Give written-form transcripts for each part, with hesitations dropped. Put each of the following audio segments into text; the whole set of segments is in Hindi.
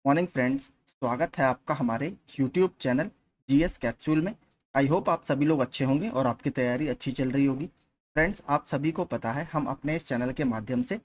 मॉर्निंग फ्रेंड्स, स्वागत है आपका हमारे यूट्यूब चैनल जीएस कैप्सूल में। आई होप आप सभी लोग अच्छे होंगे और आपकी तैयारी अच्छी चल रही होगी। फ्रेंड्स, आप सभी को पता है हम अपने इस चैनल के माध्यम से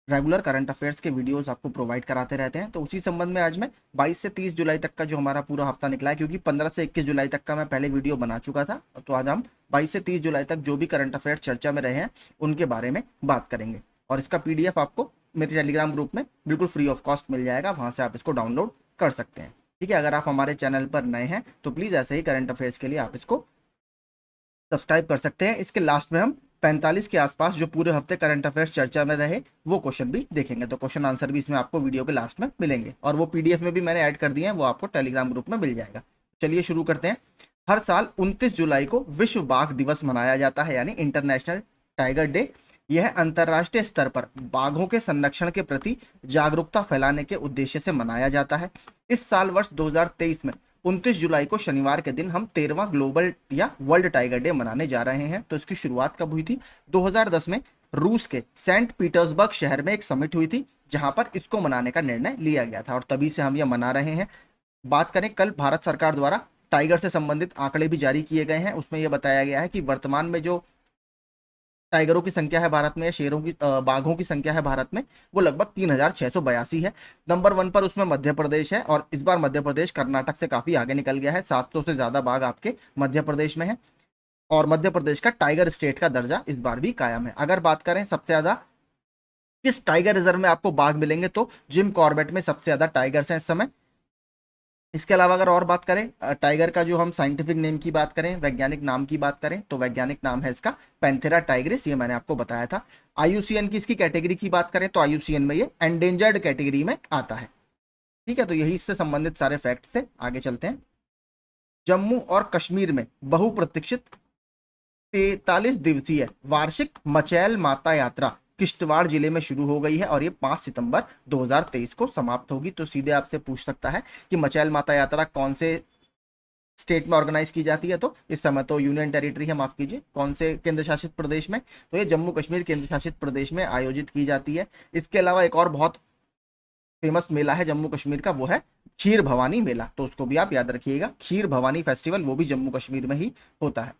रेगुलर करंट अफेयर्स के वीडियोस आपको प्रोवाइड कराते रहते हैं। तो उसी संबंध में आज मैं 22 से 30 जुलाई तक का जो हमारा पूरा हफ्ता निकला है, क्योंकि 15 से 21 जुलाई तक का मैं पहले वीडियो बना चुका था, तो आज हम 22 से 30 जुलाई तक जो भी करंट अफेयर्स चर्चा में रहे हैं उनके बारे में बात करेंगे। और इसका पीडीएफ आपको मेरे टेलीग्राम ग्रुप में बिल्कुल फ्री ऑफ कॉस्ट मिल जाएगा, वहां से आप इसको डाउनलोड कर सकते हैं। ठीक है, अगर आप हमारे चैनल पर नए हैं तो प्लीज ऐसे ही करंट अफेयर्स के लिए आप इसको सब्सक्राइब कर सकते हैं। इसके लास्ट में हम 45 के आसपास जो पूरे हफ्ते करंट अफेयर्स चर्चा में रहे वो क्वेश्चन भी देखेंगे, तो क्वेश्चन आंसर भी इसमें आपको वीडियो के लास्ट में मिलेंगे, और वो पीडीएफ में भी मैंने ऐड कर दिए हैं, वो आपको टेलीग्राम ग्रुप में मिल जाएगा। चलिए शुरू करते हैं। हर साल 29 जुलाई को विश्व बाघ दिवस मनाया जाता है, यानी इंटरनेशनल टाइगर डे। यह अंतरराष्ट्रीय स्तर पर बाघों के संरक्षण के प्रति जागरूकता फैलाने के उद्देश्य से मनाया जाता है। इस साल वर्ष 2023 में 29 जुलाई को शनिवार के दिन हम 13वां ग्लोबल या वर्ल्ड टाइगर डे मनाने जा रहे हैं। तो इसकी शुरुआत कब हुई थी? 2010 में रूस के सेंट पीटर्सबर्ग शहर में एक समिट हुई थी, जहां पर इसको मनाने का निर्णय लिया गया था, और तभी से हम यह मना रहे हैं। बात करें, कल भारत सरकार द्वारा टाइगर से संबंधित आंकड़े भी जारी किए गए हैं। उसमें यह बताया गया है कि वर्तमान में जो टाइगरों की संख्या है भारत में, या शेरों की बाघों की संख्या है भारत में, वो लगभग 3682 है। नंबर 1 पर उसमें मध्य प्रदेश है, और इस बार मध्य प्रदेश कर्नाटक से काफी आगे निकल गया है। 700 से ज्यादा बाघ आपके मध्य प्रदेश में है, और मध्य प्रदेश का टाइगर स्टेट का दर्जा इस बार भी कायम है। अगर बात करें सबसे ज्यादा किस टाइगर रिजर्व में आपको बाघ मिलेंगे, तो जिम कॉर्बेट में सबसे ज्यादा टाइगर्स हैं इस समय। इसके अलावा अगर और बात करें टाइगर का, जो हम साइंटिफिक नेम की बात करें, वैज्ञानिक नाम की बात करें, तो वैज्ञानिक नाम है इसका पैंथेरा टाइग्रिस, ये मैंने आपको बताया था। आईयूसीएन की इसकी कैटेगरी की बात करें तो आईयूसीएन में ये एंडेंजर्ड कैटेगरी में आता है। ठीक है, तो यही इससे संबंधित सारे फैक्ट्स थे। आगे चलते हैं। जम्मू और कश्मीर में बहुप्रतीक्षित 43 दिवसीय वार्षिक मचैल माता यात्रा किश्तवाड़ जिले में शुरू हो गई है, और ये 5 सितंबर 2023 को समाप्त होगी। तो सीधे आपसे पूछ सकता है कि मचैल माता यात्रा कौन से स्टेट में ऑर्गेनाइज की जाती है, तो इस समय तो यूनियन टेरिटरी है, माफ कीजिए, कौन से केंद्र शासित प्रदेश में, तो ये जम्मू कश्मीर केंद्र शासित प्रदेश में आयोजित की जाती है। इसके अलावा एक और बहुत फेमस मेला है जम्मू कश्मीर का, वो है खीर भवानी मेला, तो उसको भी आप याद रखिएगा। खीर भवानी फेस्टिवल वो भी जम्मू कश्मीर में ही होता है।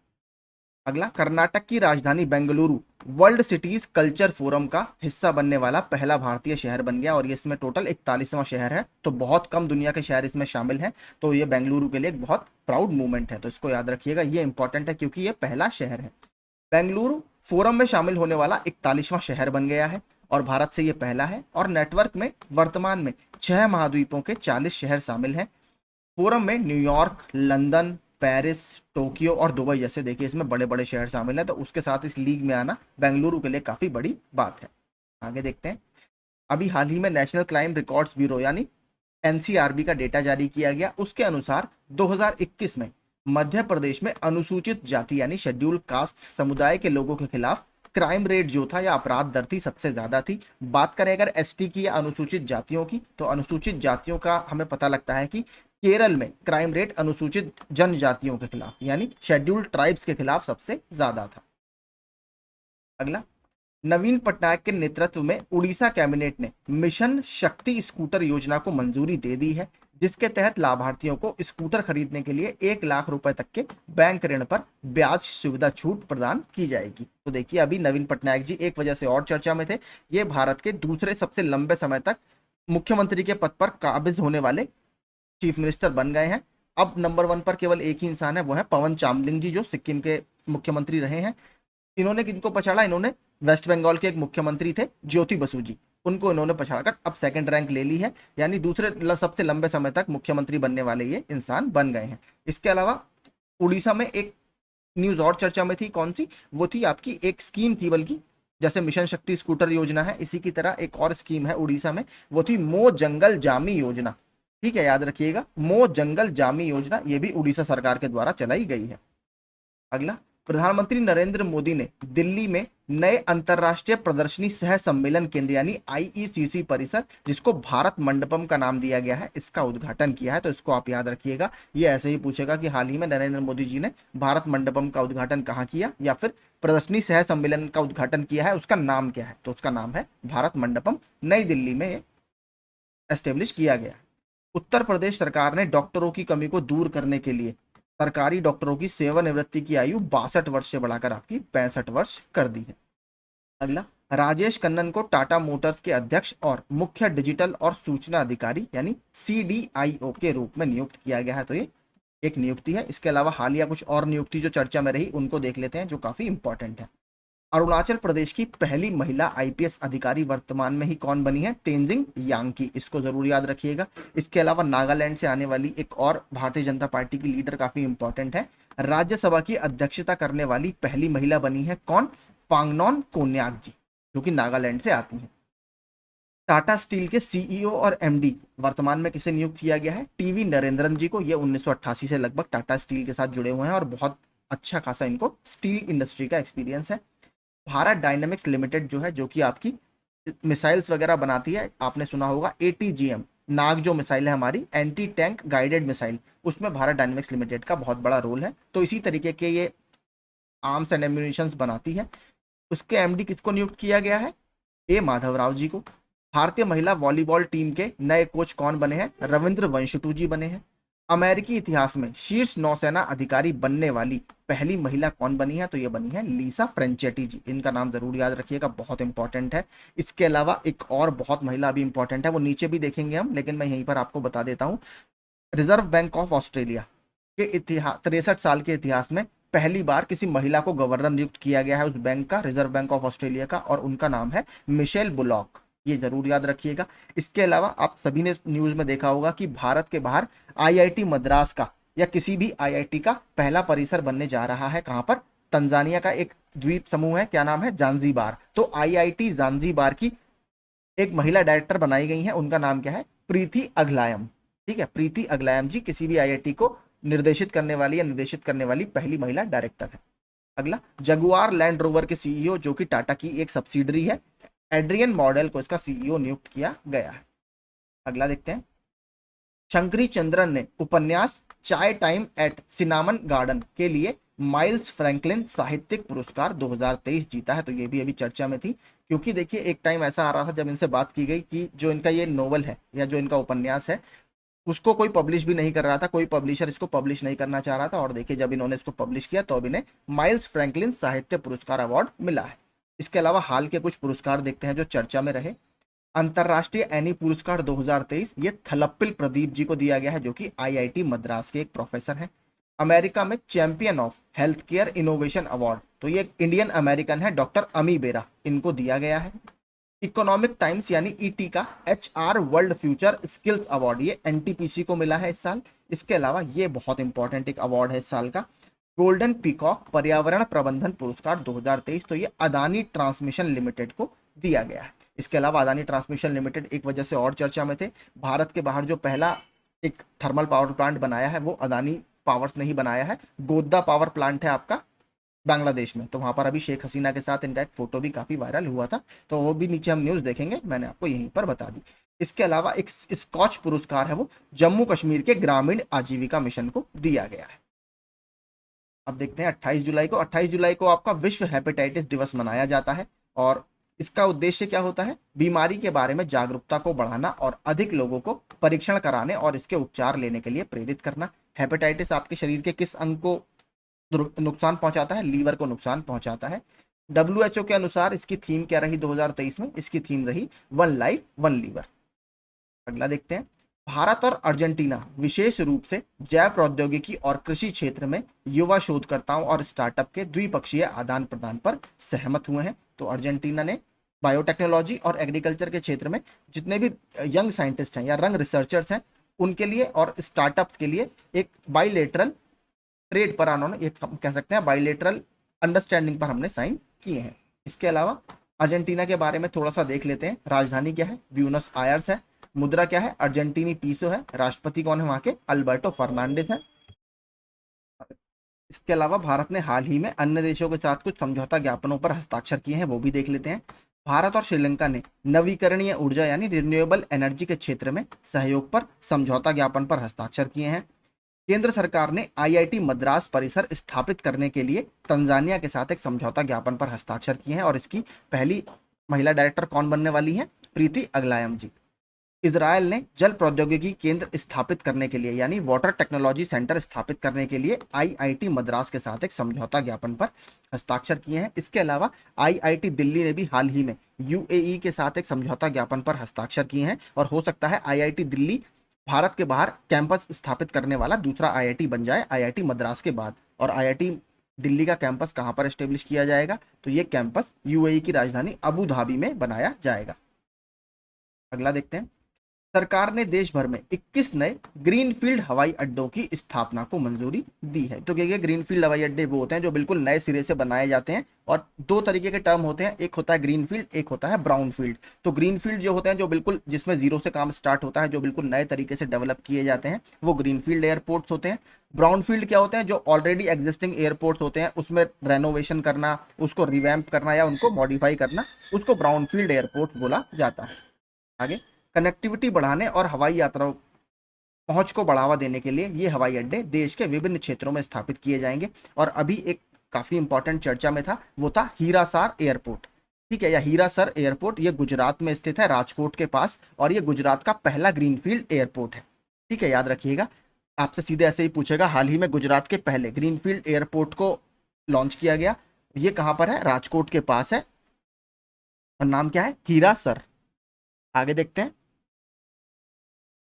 अगला, कर्नाटक की राजधानी Bengaluru world cities culture forum का हिस्सा बनने वाला पहला भारतीय शहर बन गया, और ये इसमें टोटल 41वां शहर है, तो बहुत कम दुनिया के शहर इसमें शामिल हैं। तो ये बेंगलुरु के लिए एक बहुत प्राउड मूवमेंट है, तो इसको याद रखिएगा, ये इंपॉर्टेंट है क्योंकि ये पहला शहर है। बेंगलुरु फोरम में शामिल होने वाला 41वां शहर बन गया है, और भारत से ये पहला है। और नेटवर्क में वर्तमान में 6 महाद्वीपों के 40 शहर शामिल हैं। फोरम में न्यूयॉर्क, लंदन, पेरिस, टोक्यो और दुबई जैसे, देखिए इसमें बड़े बड़े शहर शामिल हैं, तो उसके साथ इस लीग में आना बेंगलुरु के लिए काफी बड़ी बात है। आगे देखते हैं। अभी हाल ही में नेशनल क्राइम रिकॉर्ड्स ब्यूरो यानी एनसीआरबी का डेटा जारी किया गया। उसके अनुसार 2021 में मध्य प्रदेश में अनुसूचित जाति यानी शेड्यूल कास्ट समुदाय के लोगों के खिलाफ क्राइम रेट जो था या अपराध दर थी सबसे ज्यादा थी। बात करें अगर एसटी की या अनुसूचित जातियों की, तो अनुसूचित जातियों का हमें पता लगता है कि केरल में क्राइम रेट अनुसूचित जनजातियों के खिलाफ यानी शेड्यूल्ड ट्राइब्स के खिलाफ सबसे ज्यादा था। अगला, नवीन पटनायक के नेतृत्व में उड़ीसा कैबिनेट ने मिशन शक्ति स्कूटर योजना को मंजूरी दे दी है, जिसके तहत लाभार्थियों को स्कूटर खरीदने के लिए 1 लाख रुपए तक के बैंक ऋण पर ब्याज सुविधा छूट प्रदान की जाएगी। तो देखिए, अभी नवीन पटनायक जी एक वजह से और चर्चा में थे, ये भारत के दूसरे सबसे लंबे समय तक मुख्यमंत्री के पद पर काबिज होने वाले चीफ मिनिस्टर बन गए हैं। अब नंबर 1 पर केवल एक ही इंसान है, वो है पवन चामलिंग जी, जो सिक्किम के मुख्यमंत्री रहे हैं। इन्होंने किनको पछाड़ा? इन्होंने वेस्ट बंगाल के एक मुख्यमंत्री थे ज्योति बसु जी, उनको इन्होंने पछाड़कर अब सेकंड रैंक ले ली है, यानी दूसरे सबसे लंबे समय तक मुख्यमंत्री बनने वाले ये इंसान बन गए हैं। इसके अलावा उड़ीसा में एक न्यूज और चर्चा में थी, कौन सी? वो थी आपकी एक स्कीम थी, बल्कि जैसे मिशन शक्ति स्कूटर योजना है, इसी की तरह एक और स्कीम है उड़ीसा में, वो थी मो जंगल जामी योजना। ठीक है, याद रखिएगा, मो जंगल जामी योजना, ये भी उड़ीसा सरकार के द्वारा चलाई गई है। अगला, प्रधानमंत्री नरेंद्र मोदी ने दिल्ली में नए अंतरराष्ट्रीय प्रदर्शनी सह सम्मेलन केंद्र यानी आईईसीसी परिसर, जिसको भारत मंडपम का नाम दिया गया है, इसका उद्घाटन किया है। तो इसको आप याद रखिएगा, ये ऐसे ही पूछेगा कि हाल ही में नरेंद्र मोदी जी ने भारत मंडपम का उद्घाटन कहाँ किया, या फिर प्रदर्शनी सह सम्मेलन का उद्घाटन किया है, उसका नाम क्या है? तो उसका नाम है भारत मंडपम, नई दिल्ली में एस्टेब्लिश किया गया। उत्तर प्रदेश सरकार ने डॉक्टरों की कमी को दूर करने के लिए सरकारी डॉक्टरों की सेवानिवृत्ति की आयु 62 वर्ष से बढ़ाकर आपकी 65 वर्ष कर दी है। अगला, राजेश कन्नन को टाटा मोटर्स के अध्यक्ष और मुख्य डिजिटल और सूचना अधिकारी यानी CDIO के रूप में नियुक्त किया गया है। तो ये एक नियुक्ति है। इसके अलावा हालिया कुछ और नियुक्ति जो चर्चा में रही उनको देख लेते हैं, जो काफी इंपॉर्टेंट है। अरुणाचल प्रदेश की पहली महिला IPS अधिकारी वर्तमान में ही कौन बनी है? तेंजिंग यांकी। इसको जरूर याद रखिएगा। इसके अलावा नागालैंड से आने वाली एक और भारतीय जनता पार्टी की लीडर काफी इंपॉर्टेंट है। राज्यसभा की अध्यक्षता करने वाली पहली महिला बनी है कौन? फांगनॉन कोन्याक जी, जो कि नागालैंड से आती है। टाटा स्टील के CEO और MD वर्तमान में किसे नियुक्त किया गया है? TV नरेंद्रन जी को। ये 1988 से लगभग टाटा स्टील के साथ जुड़े हुए हैं और बहुत अच्छा खासा इनको स्टील इंडस्ट्री का एक्सपीरियंस है। भारत डायनेमिक्स लिमिटेड जो है, जो कि आपकी मिसाइल्स वगैरह बनाती है, आपने सुना होगा ATGM नाग जो मिसाइल है हमारी, एंटी टैंक गाइडेड मिसाइल, उसमें भारत डायनेमिक्स लिमिटेड का बहुत बड़ा रोल है। तो इसी तरीके के ये आर्म्स एंड एम्यूनिशंस बनाती है। उसके MD किसको नियुक्त किया गया है? A माधवराव जी को। भारतीय महिला वॉलीबॉल टीम के नए कोच कौन बने हैं? रविंद्र वंशटू जी बने हैं। अमेरिकी इतिहास में शीर्ष नौसेना अधिकारी बनने वाली पहली महिला कौन बनी है? तो ये बनी है लीसा फ्रेंचेटी जी। इनका नाम जरूर याद रखिएगा, बहुत इंपॉर्टेंट है। इसके अलावा एक और बहुत महिला भी इंपॉर्टेंट है, वो नीचे भी देखेंगे हम, लेकिन मैं यहीं पर आपको बता देता हूं। रिजर्व बैंक ऑफ ऑस्ट्रेलिया के इतिहास 63 साल के इतिहास में पहली बार किसी महिला को गवर्नर नियुक्त किया गया है उस बैंक का, रिजर्व बैंक ऑफ ऑस्ट्रेलिया का, और उनका नाम है मिशेल बुलॉक। ये जरूर याद रखिएगा। इसके अलावा आप सभी ने न्यूज में देखा होगा कि भारत के बाहर IIT मद्रास का या किसी भी IIT का पहला परिसर बनने जा रहा है। कहां पर? तंजानिया का एक द्वीप समूह है, क्या नाम है? जांजीबार। तो IIT जांजीबार की एक महिला डायरेक्टर बनाई गई है, उनका नाम क्या है? प्रीति अगलायम। ठीक है, प्रीति अगलायम जी किसी भी IIT को निर्देशित करने वाली या निर्देशित करने वाली पहली महिला डायरेक्टर है। अगला, जगुआर लैंड रोवर के CEO, जो कि टाटा की एक सब्सिडरी है, एड्रियन मॉडल को इसका CEO नियुक्त किया गया है। अगला देखते हैं। शंकरी चंद्रन ने उपन्यास चाय टाइम एट सिनामन गार्डन के लिए माइल्स फ्रैंकलिन साहित्यिक पुरस्कार 2023 जीता है। तो ये भी अभी चर्चा में थी, क्योंकि देखिए एक टाइम ऐसा आ रहा था जब इनसे बात की गई कि जो इनका ये नोवेल है या जो इनका उपन्यास है उसको कोई पब्लिश भी नहीं कर रहा था, कोई पब्लिशर इसको पब्लिश नहीं करना चाह रहा था, और देखिए जब इन्होंने इसको पब्लिश किया तो अब इन्हें माइल्स फ्रैंकलिन साहित्य पुरस्कार अवार्ड मिला है। इसके अलावा हाल के कुछ पुरस्कार देखते हैं जो चर्चा में रहे। अंतरराष्ट्रीय एनी पुरस्कार 2023 ये थलप्पिल प्रदीप जी को दिया गया है, जो कि IIT मद्रास के एक प्रोफेसर हैं। अमेरिका में champion of health care innovation award, तो ये इंडियन अमेरिकन है, डॉक्टर अमी बेरा, इनको दिया गया है। इकोनॉमिक टाइम्स यानी ET का HR world future skills award ये NTPC को मिला है इस साल। इसके अलावा ये बहुत इंपॉर्टेंट एक अवार्ड है इस साल का, गोल्डन पीकॉक पर्यावरण प्रबंधन पुरस्कार 2023, तो ये अदानी ट्रांसमिशन लिमिटेड को दिया गया है। इसके अलावा अदानी ट्रांसमिशन लिमिटेड एक वजह से और चर्चा में थे, भारत के बाहर जो पहला एक थर्मल पावर प्लांट बनाया है वो अदानी पावर्स ने ही बनाया है। गोद्दा पावर प्लांट है आपका बांग्लादेश में, तो वहां पर अभी शेख हसीना के साथ इनका एक फोटो भी काफी वायरल हुआ था, तो वो भी नीचे हम न्यूज देखेंगे, मैंने आपको यहीं पर बता दी। इसके अलावा एक स्कॉच पुरस्कार है वो जम्मू कश्मीर के ग्रामीण आजीविका मिशन को दिया गया है। अब देखते हैं 28 जुलाई को। 28 जुलाई को आपका विश्व हेपेटाइटिस दिवस मनाया जाता है, और इसका उद्देश्य क्या होता है? बीमारी के बारे में जागरूकता को बढ़ाना और अधिक लोगों को परीक्षण कराने और इसके उपचार लेने के लिए प्रेरित करना। हेपेटाइटिस आपके शरीर के किस अंग को नुकसान पहुंचाता है? लीवर को नुकसान पहुंचाता है। WHO के अनुसार इसकी थीम क्या रही 2023 में? इसकी थीम रही वन लाइफ वन लीवर। अगला देखते हैं। भारत और अर्जेंटीना विशेष रूप से जैव प्रौद्योगिकी और कृषि क्षेत्र में युवा शोधकर्ताओं और स्टार्टअप के द्विपक्षीय आदान प्रदान पर सहमत हुए हैं। तो अर्जेंटीना ने बायोटेक्नोलॉजी और एग्रीकल्चर के क्षेत्र में जितने भी यंग साइंटिस्ट हैं या यंग रिसर्चर्स हैं उनके लिए और स्टार्टअप्स के लिए एक बाइलेटरल ट्रेड पर उन्होंने एक कह सकते हैं बाइलेटरल अंडरस्टैंडिंग पर हमने साइन किए हैं। इसके अलावा अर्जेंटीना के बारे में थोड़ा सा देख लेते हैं। राजधानी क्या है? ब्यूनस आयर्स है। मुद्रा क्या है? अर्जेंटीनी पीसो है। राष्ट्रपति कौन है वहां के? अल्बर्टो फर्नांडिस है। इसके अलावा भारत ने हाल ही में अन्य देशों के साथ कुछ समझौता ज्ञापनों पर हस्ताक्षर किए हैं, वो भी देख लेते हैं। भारत और श्रीलंका ने नवीकरणीय ऊर्जा यानी रिन्यूएबल एनर्जी के क्षेत्र में सहयोग पर समझौता ज्ञापन पर हस्ताक्षर किए हैं। केंद्र सरकार ने IIT मद्रास परिसर स्थापित करने के लिए तंजानिया के साथ एक समझौता ज्ञापन पर हस्ताक्षर किए हैं, और इसकी पहली महिला डायरेक्टर कौन बनने वाली है? प्रीति अगलायम जी। इजराइल ने जल प्रौद्योगिकी केंद्र स्थापित करने के लिए यानी वाटर टेक्नोलॉजी सेंटर स्थापित करने के लिए आईआईटी मद्रास के साथ एक समझौता ज्ञापन पर हस्ताक्षर किए हैं। इसके अलावा आईआईटी दिल्ली ने भी हाल ही में यूएई के साथ एक समझौता ज्ञापन पर हस्ताक्षर किए हैं और हो सकता है आईआईटी दिल्ली भारत के बाहर कैंपस स्थापित करने वाला दूसरा आईआईटी बन जाए आईआईटी मद्रास के बाद। और आईआईटी दिल्ली का कैंपस कहां पर एस्टेब्लिश किया जाएगा, तो ये कैंपस यूएई की राजधानी अबू धाबी में बनाया जाएगा। अगला देखते हैं। सरकार ने देश भर में 21 नए ग्रीनफील्ड हवाई अड्डों की स्थापना को मंजूरी दी है। तो क्या ग्रीनफील्ड हवाई अड्डे वो होते हैं जो बिल्कुल नए सिरे से बनाए जाते हैं और दो तरीके के टर्म होते हैं, एक होता है ग्रीनफील्ड, एक होता है ब्राउनफील्ड। तो ग्रीनफील्ड जो होते हैं जो बिल्कुल जिसमें जीरो से काम स्टार्ट होता है, जो बिल्कुल नए तरीके से डेवलप किए जाते हैं, वो ग्रीनफील्ड एयरपोर्ट्स होते हैं। ब्राउनफील्ड क्या होते हैं, जो ऑलरेडी एग्जिस्टिंग एयरपोर्ट्स होते हैं उसमें रेनोवेशन करना, उसको रिवैम्प करना या उनको मॉडिफाई करना, उसको ब्राउनफील्ड एयरपोर्ट बोला जाता है। आगे, कनेक्टिविटी बढ़ाने और हवाई यात्रा पहुंच को बढ़ावा देने के लिए ये हवाई अड्डे देश के विभिन्न क्षेत्रों में स्थापित किए जाएंगे। और अभी एक काफी इंपॉर्टेंट चर्चा में था, वो था हीरासार एयरपोर्ट। ठीक है, या हीरासर एयरपोर्ट, ये गुजरात में स्थित है, राजकोट के पास, और ये गुजरात का पहला ग्रीनफील्ड एयरपोर्ट है। ठीक है, याद रखिएगा, आपसे सीधे ऐसे ही पूछेगा, हाल ही में गुजरात के पहले ग्रीनफील्ड एयरपोर्ट को लॉन्च किया गया, ये कहां पर है, राजकोट के पास है, और नाम क्या है, हीरासर। आगे देखते हैं।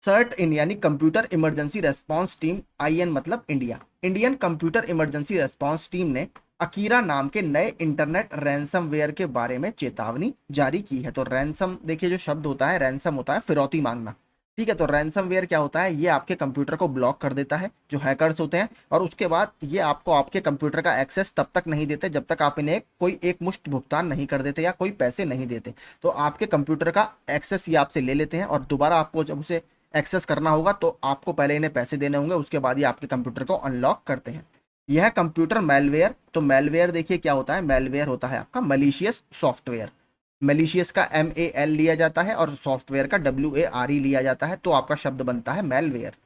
सर्ट इन यानी computer emergency response team, IN मतलब India, Indian computer emergency response team ने अकीरा नाम के नए इंटरनेट रैंसमवेयर के बारे में चेतावनी जारी की है। तो रैंसम, देखिए जो शब्द होता है रैंसम होता है फिरौती मांगना। ठीक है, तो रैंसमवेयर क्या होता है, ये आपके कंप्यूटर को ब्लॉक कर देता है जो हैकर्स होते हैं, और उसके बाद ये आपको आपके कंप्यूटर का एक्सेस तब तक नहीं देते जब तक आप इन्हें कोई एक मुश्त भुगतान नहीं कर देते या कोई पैसे नहीं देते। तो आपके कंप्यूटर का एक्सेस ये आपसे ले लेते हैं, और दोबारा आपको जब उसे एक्सेस करना होगा तो आपको पहले इन्हें पैसे देने होंगे, उसके बाद ये आपके कंप्यूटर को अनलॉक करते हैं। यह कंप्यूटर मेलवेयर, तो मेलवेयर देखिए क्या होता है, मेलवेयर होता है आपका मलिशियस सॉफ्टवेयर। मलिशियस का MAL लिया जाता है और सॉफ्टवेयर का WARE लिया जाता है, तो आपका शब्द बनता है मेलवेयर।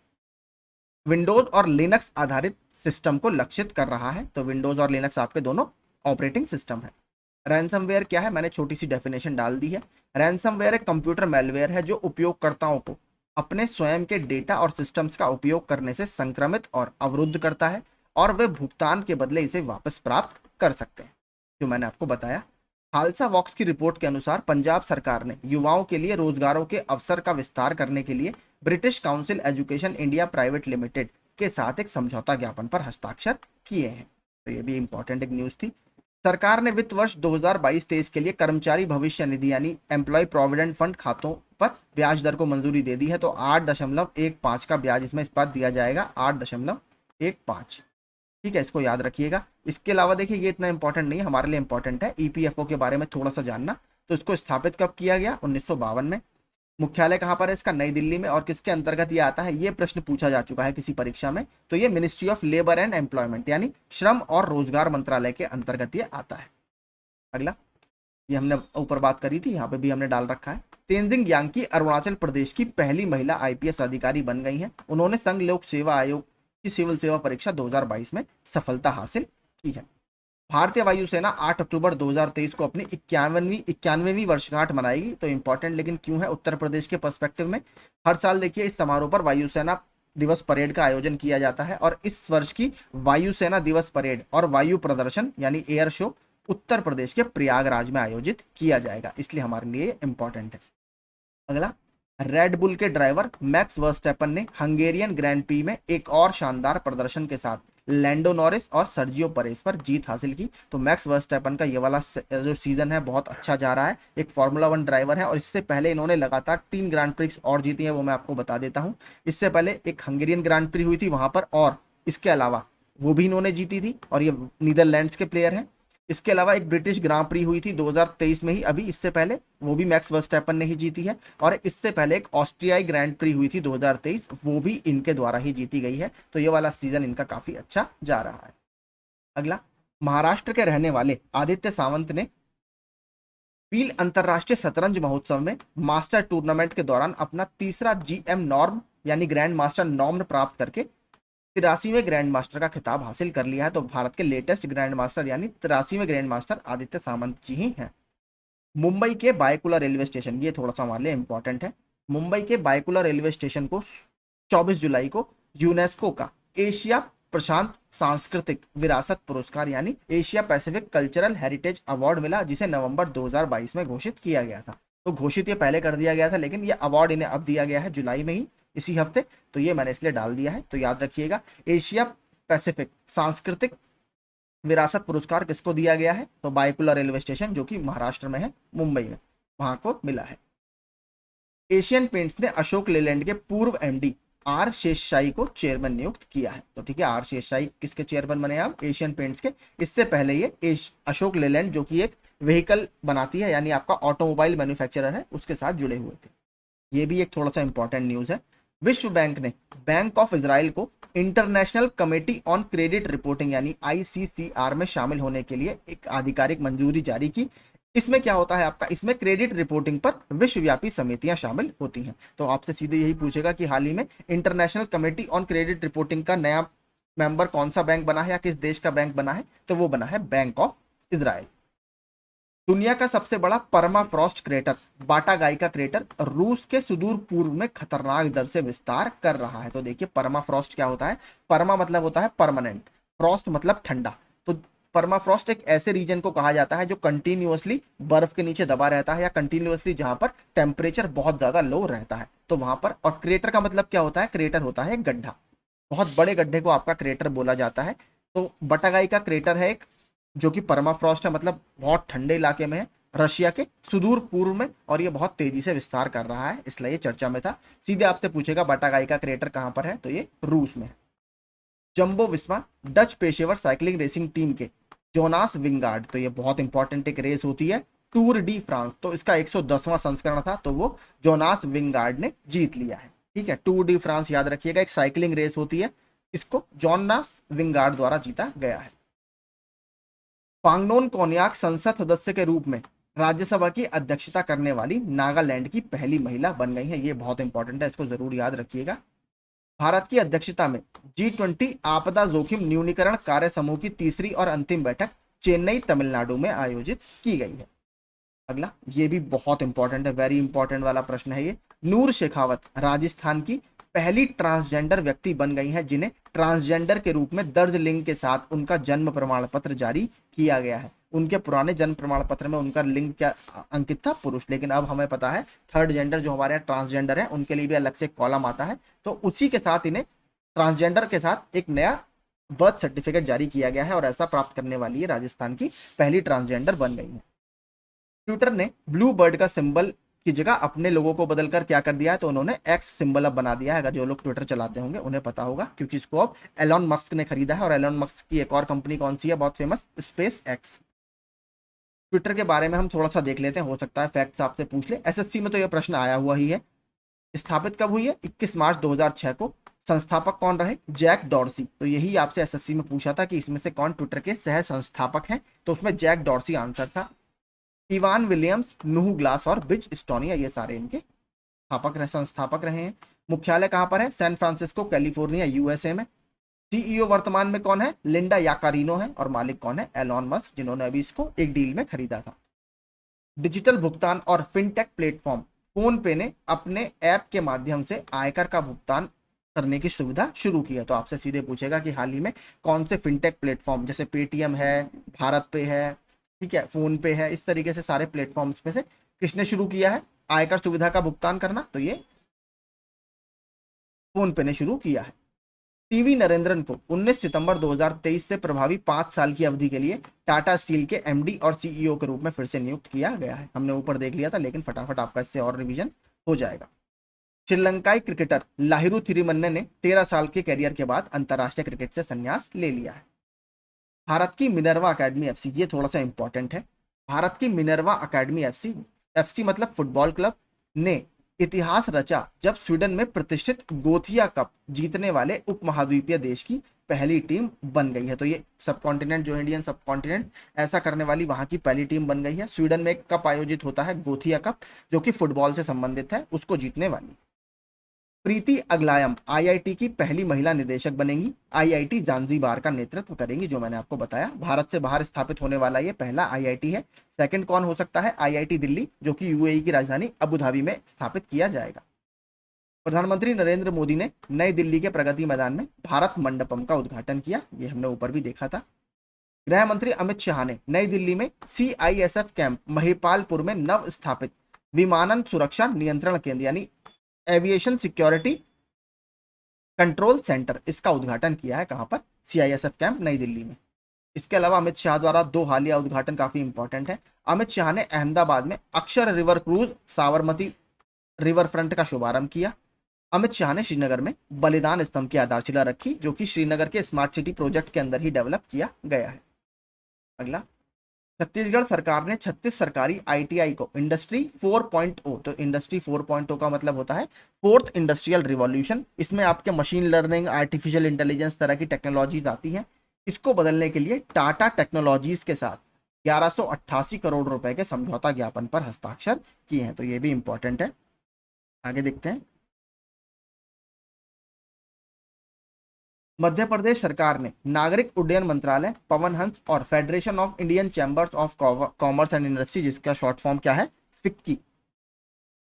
विंडोज और लिनक्स आधारित सिस्टम को लक्षित कर रहा है। तो विंडोज और लिनक्स आपके दोनों ऑपरेटिंग सिस्टम है। रैंसमवेयर क्या है, मैंने छोटी सी डेफिनेशन डाल दी है। रैंसमवेयर एक कंप्यूटर मेलवेयर है जो उपयोगकर्ताओं को अपने स्वयं के डेटा और सिस्टम्स का उपयोग करने से संक्रमित और अवरुद्ध करता है, और वे भुगतान के बदले इसे वापस प्राप्त कर सकते हैं, जो मैंने आपको बताया। खालसा वॉक्स की रिपोर्ट के अनुसार पंजाब सरकार ने युवाओं के लिए रोजगारों के अवसर का विस्तार करने के लिए British council education India private limited के साथ एक समझौता ज्ञापन पर हस्ताक्षर किए हैं। तो ये भी इंपॉर्टेंट एक न्यूज थी। सरकार ने वित्त वर्ष 2022-23 के लिए कर्मचारी भविष्य निधि यानी एम्प्लॉय प्रोविडेंट फंड खातों पर ब्याज दर को मंजूरी दे दी है। तो 8.15 का ब्याज इसमें इस बार दिया जाएगा, 8.15। ठीक है, इसको याद रखिएगा। इसके अलावा देखिए ये इतना इंपॉर्टेंट नहीं है, हमारे लिए इंपॉर्टेंट है ईपीएफओ के बारे में थोड़ा सा जानना। तो इसको स्थापित कब किया गया, 1952 में। मुख्यालय कहां पर है इसका, नई दिल्ली में। और किसके अंतर्गत ये आता है, ये प्रश्न पूछा जा चुका है किसी परीक्षा में। तो ये ministry of labour and employment यानी श्रम और रोजगार मंत्रालय के अंतर्गत ये आता है। अगला, ये हमने ऊपर बात करी थी, यहाँ पे भी हमने डाल रखा है। तेंजिंग यांकी अरुणाचल प्रदेश की पहली महिला आईपीएस अधिकारी बन गई हैं। उन्होंने संघ लोक सेवा आयोग की सिविल सेवा परीक्षा 2022 में सफलता हासिल की है। भारतीय वायुसेना 8 अक्टूबर 2023 को अपनी 91वीं वर्षगांठ मनाएगी। तो इंपॉर्टेंट लेकिन क्यों है, उत्तर प्रदेश के पर्सपेक्टिव में हर साल देखिए इस समारोह पर वायुसेना दिवस परेड का आयोजन किया जाता है, और इस वर्ष की वायुसेना दिवस परेड और वायु प्रदर्शन यानी एयर शो उत्तर प्रदेश के प्रयागराज में आयोजित किया जाएगा, इसलिए हमारे लिए इंपॉर्टेंट है। अगला, रेड बुल के ड्राइवर मैक्स वर्स्टैपन ने हंगेरियन ग्रैंड प्री में एक और शानदार प्रदर्शन के साथ लैंडो नॉरिस और सर्जियो परेस पर जीत हासिल की। तो मैक्स वर्स्टैपन का ये वाला जो सीजन है बहुत अच्छा जा रहा है, एक फार्मूला 1 ड्राइवर है, और इससे पहले इन्होंने लगातार 3 ग्रांड प्रिक्स और जीती है, वो मैं आपको बता देता हूँ। इससे पहले एक हंगेरियन ग्रांड प्री हुई थी वहां पर, और इसके अलावा वो भी इन्होंने जीती थी, और ये नीदरलैंड्स के प्लेयर हैं। इसके अलावा एक ब्रिटिश ग्रां प्री हुई थी 2023 में ही, अभी इससे पहले, वो भी मैक्स वर्स्टैपन ने ही जीती है। और इससे पहले एक ऑस्ट्रियाई ग्रैंड प्री हुई थी 2023, वो भी इनके द्वारा ही जीती गई है। तो ये वाला सीजन इनका काफी अच्छा जा रहा है। अगला, महाराष्ट्र के रहने वाले आदित्य सावंत ने पील अंतरराष्ट्रीय शतरंज महोत्सव में मास्टर टूर्नामेंट के दौरान अपना तीसरा GM नॉर्म यानी ग्रैंड मास्टर नॉर्म प्राप्त करके 83वें ग्रैंड मास्टर का खिताब हासिल कर लिया है। तो भारत के लेटेस्ट ग्रैंड मास्टर यानी 83वें ग्रैंड मास्टर आदित्य सामंत जी ही हैं। मुंबई के बायकुला रेलवे स्टेशन, ये थोड़ा सा हमारे लिए इंपॉर्टेंट है। मुंबई के बायकुला रेलवे स्टेशन को 24 जुलाई को यूनेस्को का एशिया प्रशांत सांस्कृतिक विरासत पुरस्कार यानी Asia Pacific cultural heritage award मिला, जिसे नवंबर 2022 में घोषित किया गया था। तो घोषित ये पहले कर दिया गया था, लेकिन ये अवार्ड इन्हें अब दिया गया है जुलाई में ही, इसी हफ्ते। तो ये मैंने इसलिए डाल दिया है, तो याद रखिएगा एशिया पैसिफिक सांस्कृतिक विरासत पुरस्कार किसको दिया गया है, तो बायकुला रेलवे स्टेशन जो कि महाराष्ट्र में है, मुंबई में, वहां को मिला है। एशियन पेंट्स ने अशोक लेलैंड के पूर्व एमडी आर शेषशाही को चेयरमैन नियुक्त किया है। तो ठीक है, आर शेषशाही किसके चेयरमैन बने आप, एशियन पेंट्स के। इससे पहले ये अशोक लेलैंड जो कि एक व्हीकल बनाती है, यानी आपका ऑटोमोबाइल मैन्युफैक्चरर है, उसके साथ जुड़े हुए थे। ये भी एक थोड़ा सा इंपॉर्टेंट न्यूज है। विश्व बैंक ने बैंक ऑफ इजराइल को international committee on credit reporting यानी आईसीसीआर में शामिल होने के लिए एक आधिकारिक मंजूरी जारी की। इसमें क्या होता है आपका, इसमें क्रेडिट रिपोर्टिंग पर विश्वव्यापी समितियां शामिल होती हैं। तो आपसे सीधे यही पूछेगा कि हाल ही में international committee on credit reporting का नया मेंबर कौन सा बैंक बना है या किस देश का बैंक बना है, तो वो बना है बैंक ऑफ इजराइल। दुनिया का सबसे बड़ा परमाफ्रॉस्ट क्रेटर बाटागाई का क्रेटर रूस के सुदूर पूर्व में खतरनाक दर से विस्तार कर रहा है। तो देखिए परमाफ्रॉस्ट क्या होता है, परमा मतलब होता है परमानेंट, फ्रॉस्ट मतलब ठंडा। तो परमाफ्रॉस्ट एक ऐसे रीजन को कहा जाता है जो कंटिन्यूअसली बर्फ के नीचे दबा रहता है या कंटिन्यूअसली जहां पर टेम्परेचर बहुत ज्यादा लो रहता है, तो वहां पर। और क्रेटर का मतलब क्या होता है, क्रेटर होता है एक गड्ढा, बहुत बड़े गड्ढे को आपका क्रेटर बोला जाता है। तो बटागाई का क्रेटर है एक जो कि परमाफ्रॉस्ट है, मतलब बहुत ठंडे इलाके में है, रशिया के सुदूर पूर्व में, और ये बहुत तेजी से विस्तार कर रहा है, इसलिए ये चर्चा में था। सीधे आपसे पूछेगा बटागाई का क्रेटर कहां पर है, तो ये रूस में है। जंबो विस्मा डच पेशेवर साइकिलिंग रेसिंग टीम के जोनास विंगार्ड, तो ये बहुत इंपॉर्टेंट एक रेस होती है टूर डी फ्रांस, तो इसका 110वां संस्करण था, तो वो जोनास विंगार्ड ने जीत लिया है। ठीक है, टूर डी फ्रांस याद रखिएगा, एक साइकिलिंग रेस होती है, इसको जोनास विंगार्ड द्वारा जीता गया है। पांगनोन कोन्याक संसद सदस्य के रूप में राज्यसभा की अध्यक्षता करने वाली नागालैंड की पहली महिला बन गई है। ये बहुत इंपॉर्टेंट है, इसको जरूर याद रखिएगा। भारत की अध्यक्षता में G20 आपदा जोखिम न्यूनीकरण कार्य समूह की तीसरी और अंतिम बैठक चेन्नई तमिलनाडु में आयोजित की गई है। अगला, ये भी बहुत इंपॉर्टेंट है, वेरी इंपॉर्टेंट वाला प्रश्न है ये। नूर शेखावत राजस्थान की पहली ट्रांसजेंडर व्यक्ति बन गई हैं जिन्हें ट्रांसजेंडर के रूप में दर्ज लिंग के साथ उनका जन्म प्रमाण पत्र जारी किया गया है। उनके पुराने जन्म प्रमाण पत्र में उनका लिंग क्या अंकित था, पुरुष, लेकिन अब हमें पता है थर्ड जेंडर जो हमारे यहाँ ट्रांसजेंडर है उनके लिए भी अलग से कॉलम आता है, तो उसी के साथ इन्हें ट्रांसजेंडर के साथ एक नया बर्थ सर्टिफिकेट जारी किया गया है, और ऐसा प्राप्त करने वाली है राजस्थान की पहली ट्रांसजेंडर बन गई है। ट्विटर ने ब्लू बर्ड का सिंबल की जगह अपने लोगों को बदलकर क्या कर दिया है, तो उन्होंने एक्स सिंबल अब बना दिया है। अगर जो लोग ट्विटर चलाते होंगे उन्हें पता होगा, क्योंकि इसको अब एलॉन मस्क ने खरीदा है, और एलॉन मस्क की एक और कंपनी कौन सी है बहुत फेमस, स्पेस एक्स। ट्विटर के बारे में हम थोड़ा सा देख लेते हैं, हो सकता है फैक्ट्स आपसे पूछ ले। एसएससी में तो यह प्रश्न आया हुआ ही है। स्थापित कब हुई है, 21 मार्च 2006 को। संस्थापक कौन रहे, जैक डॉर्सी। तो यही आपसे एसएससी में पूछा था कि इसमें से कौन ट्विटर के सह संस्थापक हैं, तो उसमें जैक डॉर्सी आंसर था। इवान विलियम्स, नूह ग्लास और बिज स्टोनिया, ये सारे इनके संस्थापक रहे हैं। मुख्यालय कहां पर है, सैन फ्रांसिस्को कैलिफोर्निया यूएसए में। सीईओ वर्तमान में कौन है, लिंडा याकारिनो है, और मालिक कौन है, एलॉन मस्क, जिन्होंने अभी इसको एक डील में खरीदा था। डिजिटल भुगतान और फिनटेक प्लेटफॉर्म फोन पे ने अपने ऐप के माध्यम से आयकर का भुगतान करने की सुविधा शुरू की है। तो आपसे सीधे पूछेगा कि हाल ही में कौन से फिनटेक प्लेटफॉर्म, जैसे पेटीएम है, भारत पे है, ठीक है, फोन पे है, इस तरीके से सारे प्लेटफॉर्म्स में से किसने शुरू किया है आयकर सुविधा का भुगतान करना, तो ये फोन पे ने शुरू किया है। टीवी नरेंद्रन को 19 सितंबर 2023 से प्रभावी 5 साल की अवधि के लिए टाटा स्टील के एमडी और सीईओ के रूप में फिर से नियुक्त किया गया है। हमने ऊपर देख लिया था, लेकिन फटाफट आपका इससे और रिवीजन हो जाएगा। श्रीलंकाई क्रिकेटर लाहिरू थिरिमन्ने ने 13 साल के कैरियर के बाद अंतरराष्ट्रीय क्रिकेट से संन्यास ले लिया है। भारत की मिनर्वा अकेडमी एफसी, ये थोड़ा सा इंपॉर्टेंट है। भारत की मिनर्वा अकेडमी एफसी, एफसी मतलब फुटबॉल क्लब, ने इतिहास रचा जब स्वीडन में प्रतिष्ठित गोथिया कप जीतने वाले उपमहाद्वीपीय देश की पहली टीम बन गई है। तो ये सब कॉन्टिनेंट, जो इंडियन सब कॉन्टिनेंट ऐसा करने वाली वहां की पहली टीम बन गई है। स्वीडन में एक कप आयोजित होता है गोथिया कप, जो कि फुटबॉल से संबंधित है, उसको जीतने वाली। प्रीति अगलायम आईआईटी की पहली महिला निदेशक बनेंगी। आईआईटी जांजीबार का नेतृत्व करेंगी, जो मैंने आपको बताया। भारत से बाहर स्थापित होने वाला ये पहला आईआईटी है। सेकंड कौन हो सकता है, आईआईटी दिल्ली, जो कि यूएई की राजधानी अबू धाबी में स्थापित किया जाएगा। प्रधानमंत्री नरेंद्र मोदी ने नई दिल्ली के प्रगति मैदान में भारत मंडपम का उद्घाटन किया, ये हमने ऊपर भी देखा था। गृह मंत्री अमित शाह ने नई दिल्ली में CISF कैंप महिपालपुर में नव स्थापित विमानन सुरक्षा नियंत्रण केंद्र यानी एविएशन सिक्योरिटी कंट्रोल सेंटर, इसका उद्घाटन किया है। कहां पर? CISF कैंप नई दिल्ली में। इसके अलावा अमित शाह द्वारा 2 हालिया उद्घाटन काफी इंपॉर्टेंट है। अमित शाह ने अहमदाबाद में अक्षर river cruise Sabarmati river front का शुभारंभ किया। अमित शाह ने श्रीनगर में बलिदान स्तंभ की आधारशिला रखी, जो कि श्रीनगर के स्मार्ट सिटी प्रोजेक्ट के अंदर ही डेवलप किया गया है। अगला, छत्तीसगढ़ सरकार ने 36 सरकारी ITI को इंडस्ट्री 4.0, तो इंडस्ट्री 4.0 का मतलब होता है फोर्थ इंडस्ट्रियल रिवॉल्यूशन। इसमें आपके मशीन लर्निंग, आर्टिफिशियल इंटेलिजेंस तरह की टेक्नोलॉजीज आती हैं। इसको बदलने के लिए टाटा टेक्नोलॉजीज के साथ 1188 करोड़ रुपए के समझौता ज्ञापन पर हस्ताक्षर किए हैं, तो ये भी इंपॉर्टेंट है। आगे देखते हैं। मध्य प्रदेश सरकार ने नागरिक उड्डयन मंत्रालय, पवन हंस और federation of Indian chambers of commerce and industry, जिसका शॉर्ट फॉर्म क्या है, फिक्की,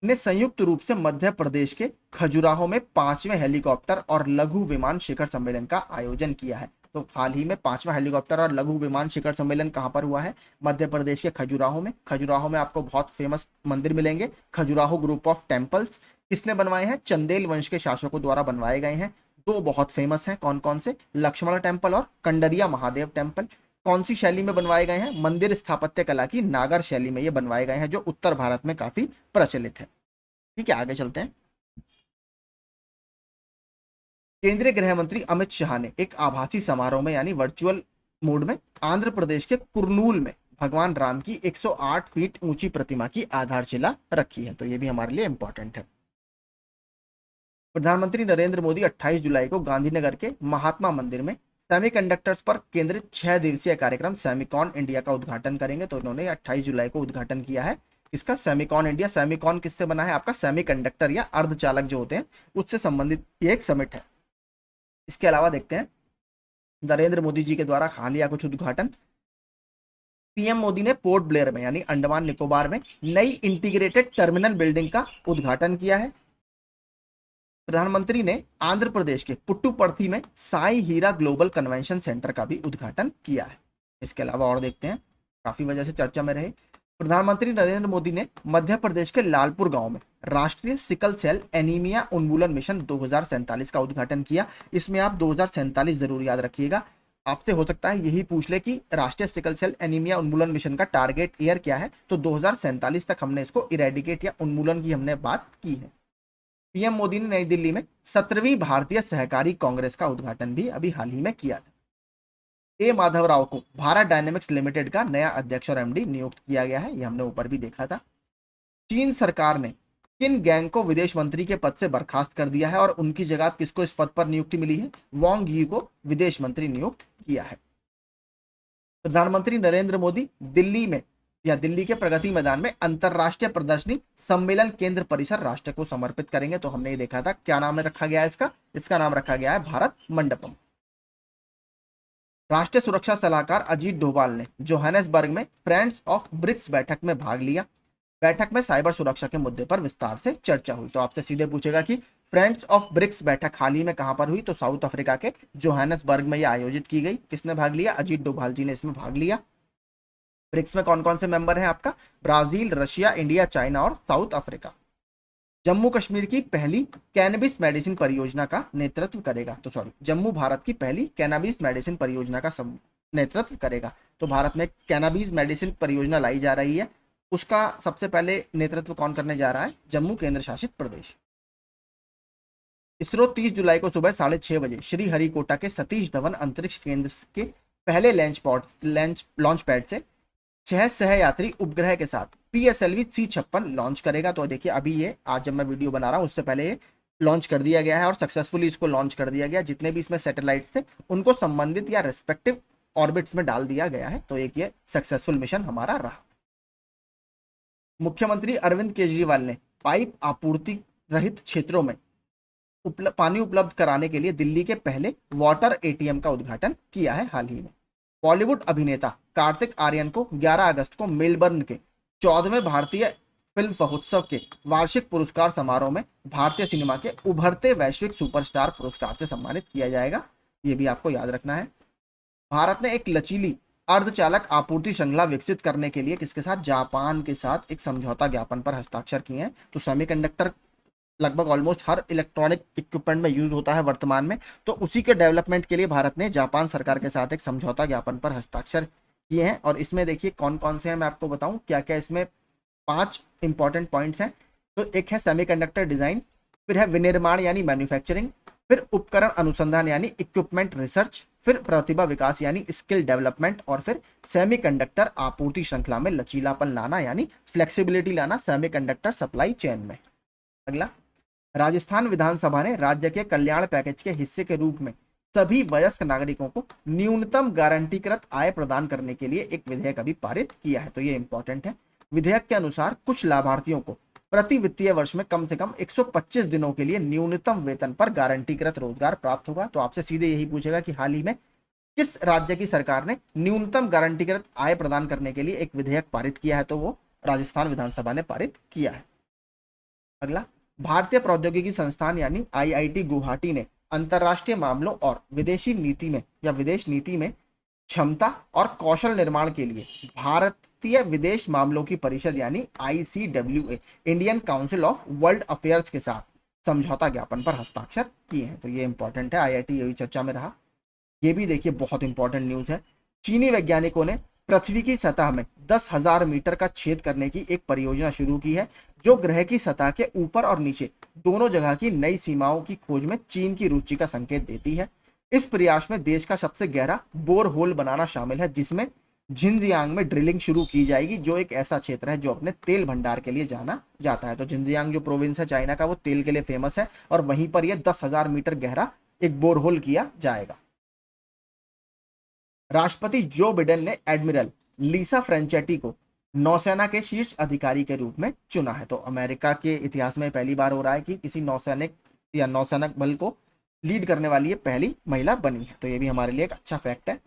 ने संयुक्त रूप से मध्य प्रदेश के खजुराहो में 5वें हेलीकॉप्टर और लघु विमान शिखर सम्मेलन का आयोजन किया है। तो हाल ही में 5वां हेलीकॉप्टर और लघु विमान शिखर सम्मेलन कहां पर हुआ है? मध्य प्रदेश के खजुराहो में। खजुराहो में आपको बहुत फेमस मंदिर मिलेंगे, खजुराहो ग्रुप ऑफ टेम्पल्स। किसने बनवाए हैं? चंदेल वंश के शासकों द्वारा बनवाए गए हैं। 2 बहुत फेमस हैं, कौन कौन से? लक्ष्मण टेम्पल और कंडरिया महादेव टेम्पल। कौन सी शैली में बनवाए गए हैं? मंदिर स्थापत्य कला की नागर शैली में ये बनवाए गए हैं, जो उत्तर भारत में काफी प्रचलित है। ठीक है, आगे चलते हैं। केंद्रीय गृह मंत्री अमित शाह ने एक आभासी समारोह में यानी वर्चुअल मोड में आंध्र प्रदेश के कुर्नूल में भगवान राम की 108 फीट ऊंची प्रतिमा की आधारशिला रखी है, तो ये भी हमारे लिए इंपॉर्टेंट है। प्रधानमंत्री नरेंद्र मोदी 28 जुलाई को गांधीनगर के महात्मा मंदिर में सेमीकंडक्टर्स पर केंद्रित 6 दिवसीय कार्यक्रम सेमिकॉन इंडिया का उद्घाटन करेंगे। तो इन्होंने 28 जुलाई को उद्घाटन किया है इसका, सेमिकॉन इंडिया। सेमिकॉन किससे बना है? आपका सेमीकंडक्टर या अर्धचालक जो होते हैं उससे संबंधित ये एक समिट है। इसके अलावा देखते हैं नरेंद्र मोदी जी के द्वारा हालिया कुछ उद्घाटन। पीएम मोदी ने पोर्ट ब्लेयर में यानी अंडमान निकोबार में नई इंटीग्रेटेड टर्मिनल बिल्डिंग का उद्घाटन किया है। प्रधानमंत्री ने आंध्र प्रदेश के पुट्टुपर्थी में साई हीरा ग्लोबल कन्वेंशन सेंटर का भी उद्घाटन किया है। इसके अलावा और देखते हैं, काफी वजह से चर्चा में रहे। प्रधानमंत्री नरेंद्र मोदी ने मध्य प्रदेश के लालपुर गांव में राष्ट्रीय सिकल सेल एनीमिया उन्मूलन मिशन 2047 का उद्घाटन किया। इसमें आप 2047 जरूर याद रखिएगा, आपसे हो सकता है यही पूछ ले कि राष्ट्रीय सिकल सेल एनीमिया उन्मूलन मिशन का टारगेट ईयर क्या है, तो 2047 तक हमने इसको इरेडिकेट या उन्मूलन की हमने बात की है। पीएम मोदी ने नई दिल्ली में 17वीं भारतीय सहकारी कांग्रेस का उद्घाटन भी अभी हाल ही में किया था। ए माधव राव को भारत डायनेमिक्स लिमिटेड का नया अध्यक्ष और MD नियुक्त किया गया है, ये हमने ऊपर भी देखा था। चीन सरकार ने किन गैंग को विदेश मंत्री के पद से बर्खास्त कर दिया है और उनकी जगह किसको इस पद पर नियुक्ति मिली है? वांग यी को विदेश मंत्री नियुक्त किया है। प्रधानमंत्री नरेंद्र मोदी दिल्ली में या दिल्ली के प्रगति मैदान में अंतरराष्ट्रीय प्रदर्शनी सम्मेलन केंद्र परिसर राष्ट्र को समर्पित करेंगे। तो हमने ये देखा था, क्या नाम रखा गया है इसका नाम रखा गया है भारत मंडपम। राष्ट्रीय सुरक्षा सलाहकार अजीत डोभाल ने जोहानेसबर्ग में फ्रेंड्स ऑफ ब्रिक्स बैठक में भाग लिया। बैठक में साइबर सुरक्षा के मुद्दे पर विस्तार से चर्चा हुई। तो आपसे सीधे पूछेगा कि फ्रेंड्स ऑफ ब्रिक्स बैठक हाल ही में कहां पर हुई? तो साउथ अफ्रीका के जोहानेसबर्ग में यह आयोजित की गई। किसने भाग लिया? अजीत डोभाल जी ने इसमें भाग लिया। ब्रिक्स में कौन कौन से मेंबर हैं आपका? ब्राजील, रशिया, इंडिया, चाइना और साउथ अफ्रीका। जम्मू कश्मीर की पहली कैनबिस मेडिसिन परियोजना का नेतृत्व करेगा, तो सॉरी, जम्मू भारत की पहली कैनबिस मेडिसिन परियोजना का नेतृत्व करेगा। तो भारत में कैनबिस मेडिसिन परियोजना लाई जा रही है, उसका सबसे पहले नेतृत्व कौन करने जा रहा है? जम्मू केंद्र शासित प्रदेश। इसरो 30 जुलाई को सुबह 6:30 बजे श्री हरिकोटा के सतीश धवन अंतरिक्ष केंद्र के पहले लॉन्च पैड से 6 सहयात्री उपग्रह के साथ PSLV C56 लॉन्च करेगा। तो देखिए अभी ये आज जब मैं वीडियो बना रहा हूं उससे पहले ये लॉन्च कर दिया गया है और सक्सेसफुली इसको लॉन्च कर दिया गया। जितने भी इसमें सैटेलाइट्स थे उनको संबंधित या रेस्पेक्टिव ऑर्बिट्स में डाल दिया गया है। तो एक ये सक्सेसफुल मिशन हमारा रहा। मुख्यमंत्री अरविंद केजरीवाल ने पाइप आपूर्ति रहित क्षेत्रों में पानी उपलब्ध कराने के लिए दिल्ली के पहले वाटर ATM का उद्घाटन किया है हाल ही में। बॉलीवुड अभिनेता कार्तिक आर्यन को 11 अगस्त को मेलबर्न के 14वें भारतीय फिल्म महोत्सव के वार्षिक पुरस्कार समारोह में भारतीय सिनेमा के उभरते वैश्विक सुपरस्टार पुरस्कार से सम्मानित किया जाएगा। ये भी आपको याद रखना है। भारत ने एक लचीली अर्धचालक आपूर्ति श्रृंखला विकसित करने के लिए किसके साथ, जापान के साथ एक समझौता ज्ञापन पर हस्ताक्षर किए हैं। तो सेमीकंडक्टर लगभग ऑलमोस्ट हर इलेक्ट्रॉनिक इक्विपमेंट में यूज होता है वर्तमान में, तो उसी के डेवलपमेंट के लिए भारत ने जापान सरकार के साथ एक समझौता ज्ञापन पर हस्ताक्षर किए हैं। और इसमें देखिए कौन कौन से हैं, मैं आपको बताऊं क्या क्या इसमें 5 इंपॉर्टेंट पॉइंट्स हैं। तो एक है सेमीकंडक्टर डिजाइन, फिर है विनिर्माण यानी मैन्युफैक्चरिंग, फिर उपकरण अनुसंधान यानी इक्विपमेंट रिसर्च, फिर प्रतिभा विकास यानी स्किल डेवलपमेंट, और फिर सेमीकंडक्टर आपूर्ति श्रृंखला में लचीलापन लाना यानी फ्लेक्सिबिलिटी लाना सेमीकंडक्टर सप्लाई चेन में। अगला, राजस्थान विधानसभा ने राज्य के कल्याण पैकेज के हिस्से के रूप में सभी वयस्क नागरिकों को न्यूनतम गारंटीकृत आय प्रदान करने के लिए एक विधेयक अभी पारित किया है। तो ये इंपॉर्टेंट है। विधेयक के अनुसार कुछ लाभार्थियों को प्रति वित्तीय वर्ष में कम से कम 125 दिनों के लिए न्यूनतम वेतन पर गारंटीकृत रोजगार प्राप्त होगा। तो आपसे सीधे यही पूछेगा कि हाल ही में किस राज्य की सरकार ने न्यूनतम गारंटीकृत आय प्रदान करने के लिए एक विधेयक पारित किया है, तो वो राजस्थान विधानसभा ने पारित किया है। अगला, भारतीय प्रौद्योगिकी संस्थान यानी आईआईटी गुवाहाटी ने अंतरराष्ट्रीय मामलों और विदेशी नीति में या विदेश नीति में क्षमता और कौशल निर्माण के लिए भारतीय विदेश मामलों की परिषद यानी ICWA Indian council of world affairs के साथ समझौता ज्ञापन पर हस्ताक्षर किए हैं। तो ये इंपॉर्टेंट है, IIT यही चर्चा में रहा। ये भी देखिए बहुत इंपॉर्टेंट न्यूज है। चीनी वैज्ञानिकों ने पृथ्वी की सतह में 10,000 मीटर का छेद करने की एक परियोजना शुरू की है, जो ग्रह की सतह के ऊपर और नीचे दोनों जगह की नई सीमाओं की खोज में चीन की रुचि का संकेत देती है। इस प्रयास में देश का सबसे गहरा बोर होल बनाना शामिल है, जिसमें झिंजियांग में ड्रिलिंग शुरू की जाएगी, जो एक ऐसा क्षेत्र है जो अपने तेल भंडार के लिए जाना जाता है। तो झिंजियांग जो प्रोविंस है चाइना का, वो तेल के लिए फेमस है, और वहीं पर यह 10,000 मीटर गहरा एक बोर होल किया जाएगा। राष्ट्रपति जो बिडेन ने एडमिरल लीसा फ्रेंचेटी को नौसेना के शीर्ष अधिकारी के रूप में चुना है। तो अमेरिका के इतिहास में पहली बार हो रहा है कि किसी नौसैनिक या नौसेना बल को लीड करने वाली ये पहली महिला बनी है। तो ये भी हमारे लिए एक अच्छा फैक्ट है,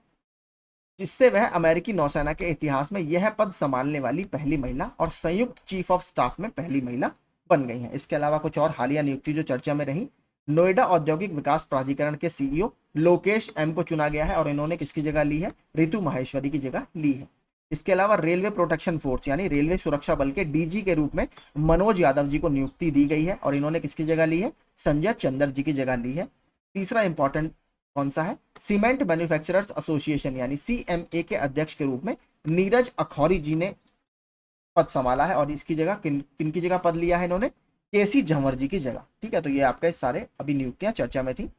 जिससे वह अमेरिकी नौसेना के इतिहास में यह पद संभालने वाली पहली महिला और संयुक्त चीफ ऑफ स्टाफ में पहली महिला बन गई हैं। इसके अलावा कुछ और हालिया नियुक्ति जो चर्चा में रही, नोएडा औद्योगिक विकास प्राधिकरण के CEO लोकेश एम को चुना गया है, और इन्होंने किसकी जगह ली है, रितु माहेश्वरी की जगह ली है। इसके अलावा रेलवे प्रोटेक्शन फोर्स यानी रेलवे सुरक्षा बल के DG के रूप में मनोज यादव जी को नियुक्ति दी गई है, और इन्होंने किसकी जगह ली है, संजय चंद्र जी की जगह ली है। तीसरा इंपॉर्टेंट कौन सा है, सीमेंट मैन्युफैक्चरर्स एसोसिएशन यानी CMA के अध्यक्ष के रूप में नीरज अखौरी जी ने पद संभाला है, और इसकी जगह किन की जगह पद लिया है इन्होंने, KC झंवर जी की जगह। ठीक है, तो ये आपके सारे अभी नियुक्तियां चर्चा में थी।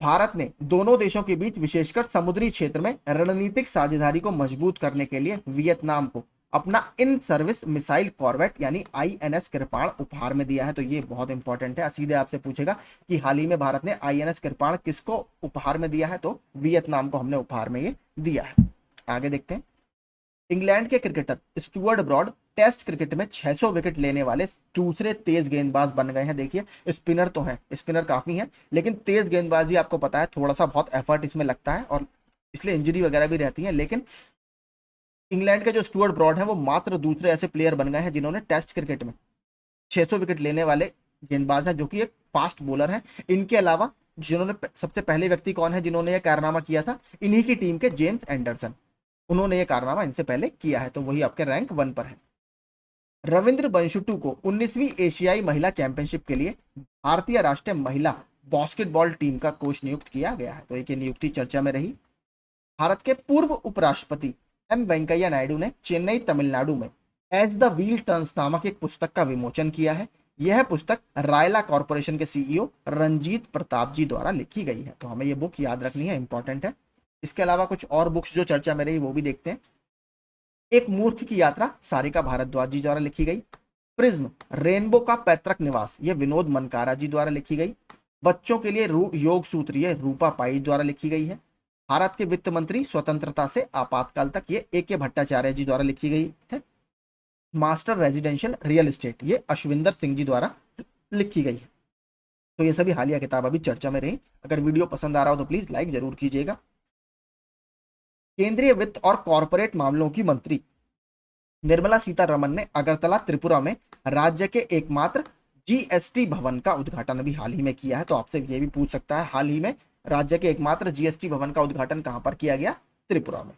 भारत ने दोनों देशों के बीच विशेषकर समुद्री क्षेत्र में रणनीतिक साझेदारी को मजबूत करने के लिए वियतनाम को अपना इन सर्विस मिसाइल कॉर्वेट यानी INS कृपाण उपहार में दिया है। तो ये बहुत इंपॉर्टेंट है, सीधे आपसे पूछेगा कि हाल ही में भारत ने INS कृपाण किसको उपहार में दिया है, तो वियतनाम को हमने उपहार में ये दिया है। आगे देखते हैं। इंग्लैंड के cricketer Stuart Broad test cricket में 600 विकेट लेने वाले दूसरे तेज गेंदबाज बन गए हैं। देखिए स्पिनर तो हैं, स्पिनर काफी हैं, लेकिन तेज गेंदबाजी आपको पता है थोड़ा सा बहुत एफर्ट इसमें लगता है, और इसलिए इंजरी वगैरह भी रहती है। लेकिन इंग्लैंड के जो स्टुअर्ट ब्रॉड हैं वो मात्र दूसरे ऐसे प्लेयर बन गए हैं जिन्होंने टेस्ट क्रिकेट में 600 विकेट लेने वाले गेंदबाज हैं, जो कि एक फास्ट बॉलर हैं। इनके अलावा जिन्होंने सबसे पहले व्यक्ति कौन है जिन्होंने यह कारनामा किया था, इन्हीं की टीम के जेम्स एंडरसन, उन्होंने ये कारनामा इनसे पहले किया है। तो वही आपके रैंक 1 पर है। रविंद्र बंशुटू को 19वीं एशियाई महिला चैंपियनशिप के लिए भारतीय राष्ट्रीय महिला बास्केटबॉल टीम का कोच नियुक्त किया गया है। तो एक नियुक्ति चर्चा में रही। भारत के पूर्व उपराष्ट्रपति M वेंकैया नायडू ने चेन्नई तमिलनाडु में एज द व्हील टर्न्स नामक एक पुस्तक का विमोचन किया है। यह पुस्तक रायला कॉर्पोरेशन के CEO रंजीत प्रताप जी द्वारा लिखी गई है। तो हमें यह बुक याद रखनी है, इंपॉर्टेंट है। इसके अलावा कुछ और बुक्स जो चर्चा में रही वो भी देखते हैं। एक मूर्ख की यात्रा सारिका भारद्वाज जी द्वारा लिखी गई। प्रिज्म रेनबो का पैतृक निवास ये विनोद मनकारा जी द्वारा लिखी गई। बच्चों के लिए योग सूत्र ये रूपा पाई द्वारा लिखी गई है। भारत के वित्त मंत्री स्वतंत्रता से आपातकाल तक ये AK भट्टाचार्य जी द्वारा लिखी गई है। मास्टर रेजिडेंशियल रियल एस्टेट ये अश्विंदर सिंह जी द्वारा लिखी गई है। तो ये सभी हालिया किताब अभी चर्चा में रही। अगर वीडियो पसंद आ रहा हो तो प्लीज लाइक जरूर कीजिएगा। केंद्रीय वित्त और कॉरपोरेट मामलों की मंत्री निर्मला सीतारमण ने अगरतला त्रिपुरा में राज्य के एकमात्र जीएसटी भवन का उद्घाटन अभी हाल ही में किया है। तो आपसे ये भी पूछ सकता है, हाल ही में राज्य के एकमात्र जीएसटी भवन का उद्घाटन कहां पर किया गया? त्रिपुरा में।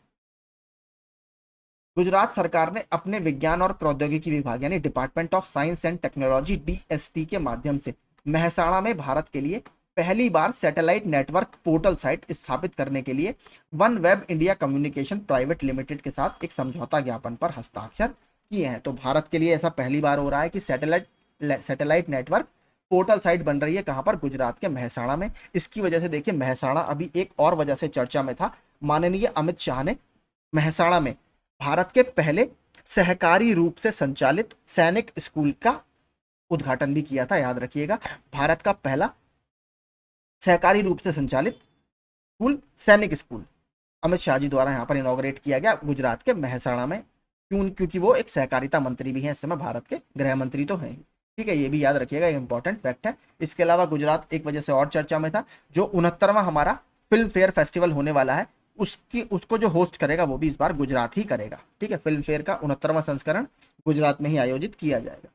गुजरात सरकार ने अपने विज्ञान और प्रौद्योगिकी विभाग यानी department of science and technology DST के माध्यम से मेहसाणा में भारत के लिए पहली बार सैटेलाइट नेटवर्क पोर्टल साइट स्थापित करने के लिए one web India communication private limited के साथ एक समझौता ज्ञापन पर हस्ताक्षर किए हैं। तो भारत के लिए ऐसा पहली बार हो रहा है कि सैटेलाइट नेटवर्क पोर्टल साइट बन रही है। कहां पर? गुजरात के मेहसाणा में। इसकी वजह से देखिए, मेहसाणा अभी एक और वजह से चर्चा में था। माननीय अमित शाह ने मेहसाणा में भारत के पहले सहकारी रूप से संचालित सैनिक स्कूल का उद्घाटन भी किया था, याद रखिएगा। भारत का पहला सहकारी रूप से संचालित स्कूल, सैनिक स्कूल, अमित शाह जी द्वारा यहां पर इनॉग्रेट किया गया गुजरात के मेहसाणा में। क्योंकि वो एक सहकारिता मंत्री भी हैं इस समय, भारत के गृह मंत्री तो हैं ही। ठीक है, ये भी याद रखिएगा, एक इंपॉर्टेंट फैक्ट है। इसके अलावा गुजरात एक वजह से और चर्चा में था, जो 69वां हमारा फिल्म फेयर फेस्टिवल होने वाला है, उसको जो होस्ट करेगा वो भी इस बार गुजरात ही करेगा। ठीक है, फिल्म फेयर का 69वां संस्करण गुजरात में ही आयोजित किया जाएगा।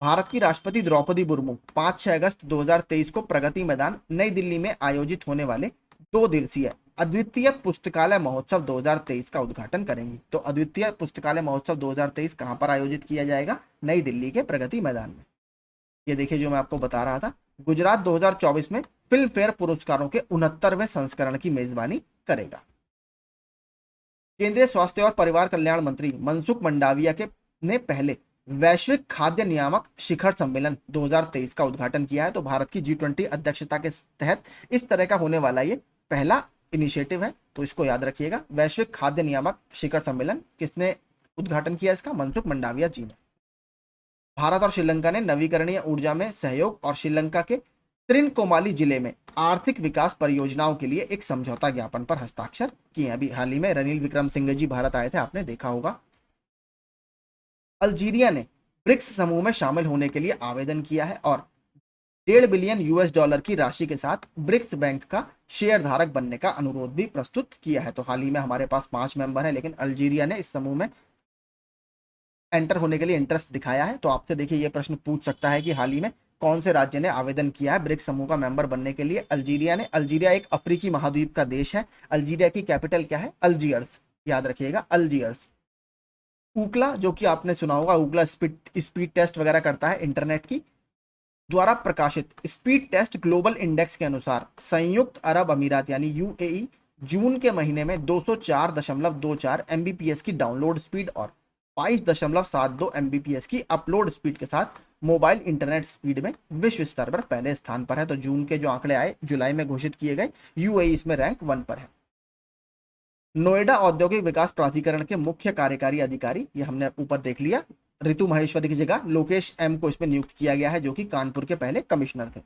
भारत की राष्ट्रपति द्रौपदी मुर्मू 5-6 अगस्त 2023 को प्रगति मैदान नई दिल्ली में आयोजित होने वाले 2 दिवसीय अद्वितीय पुस्तकालय महोत्सव 2023 का उद्घाटन करेंगी। तो अद्वितीय पुस्तकालय महोत्सव 2023 कहां पर आयोजित किया जाएगा? नई दिल्ली के प्रगति मैदान में। ये देखिए, जो मैं आपको बता रहा था, गुजरात 2024 में फिल्म फेयर पुरस्कारों के 69वें संस्करण की मेजबानी करेगा। केंद्रीय स्वास्थ्य और परिवार कल्याण मंत्री मनसुख मंडाविया ने पहले वैश्विक खाद्य नियामक शिखर सम्मेलन 2023 का उद्घाटन किया है। तो भारत की G20 अध्यक्षता के तहत इस तरह का होने वाला ये पहला इनिशिएटिव है, तो इसको याद रखिएगा। वैश्विक खाद्य नियामक शिखर सम्मेलन किसने उद्घाटन किया इसका? मनसुख मंडाविया जी ने। भारत और श्रीलंका ने नवीकरणीय ऊर्जा में सहयोग और श्रीलंका के त्रिनकोमाली जिले में आर्थिक विकास परियोजनाओं के लिए एक समझौता ज्ञापन पर हस्ताक्षर किए। अभी हाल ही में रनिल विक्रमसिंघे जी भारत आए थे, आपने देखा होगा। अल्जीरिया ने ब्रिक्स समूह में शामिल होने के लिए आवेदन किया है और $1.5 बिलियन की राशि के साथ ब्रिक्स बैंक का शेयर धारक बनने का अनुरोध भी प्रस्तुत किया है। तो हाल ही में हमारे पास 5 मेंबर हैं, लेकिन अल्जीरिया ने इस समूह में एंटर होने के लिए इंटरेस्ट दिखाया है। तो आपसे देखिए, ये प्रश्न पूछ सकता है कि हाल ही में कौन से राज्य ने आवेदन किया है ब्रिक्स समूह का मेंबर बनने के लिए? अल्जीरिया ने। अल्जीरिया एक अफ्रीकी महाद्वीप का देश है। अल्जीरिया की कैपिटल क्या है? अल्जीयर्स, याद रखिएगा, अल्जीयर्स। ऊकला, जो कि आपने सुना होगा, ऊकला स्पीड टेस्ट वगैरह करता है इंटरनेट की, द्वारा प्रकाशित स्पीड टेस्ट ग्लोबल इंडेक्स के अनुसार संयुक्त अरब अमीरात यानी यूएई जून के महीने में 204.24 एमबीपीएस की डाउनलोड स्पीड और 22.72 एमबीपीएस की अपलोड स्पीड के साथ मोबाइल इंटरनेट स्पीड में विश्व स्तर पर पहले स्थान पर है। तो जून के जो आंकड़े आए, जुलाई में घोषित किए गए, यूएई इसमें रैंक 1 पर है। नोएडा औद्योगिक विकास प्राधिकरण के मुख्य कार्यकारी अधिकारी, ये हमने ऊपर देख लिया, ऋतु माहेश्वरी की जगह लोकेश एम को इसमें नियुक्त किया गया है, जो कि कानपुर के पहले कमिश्नर थे।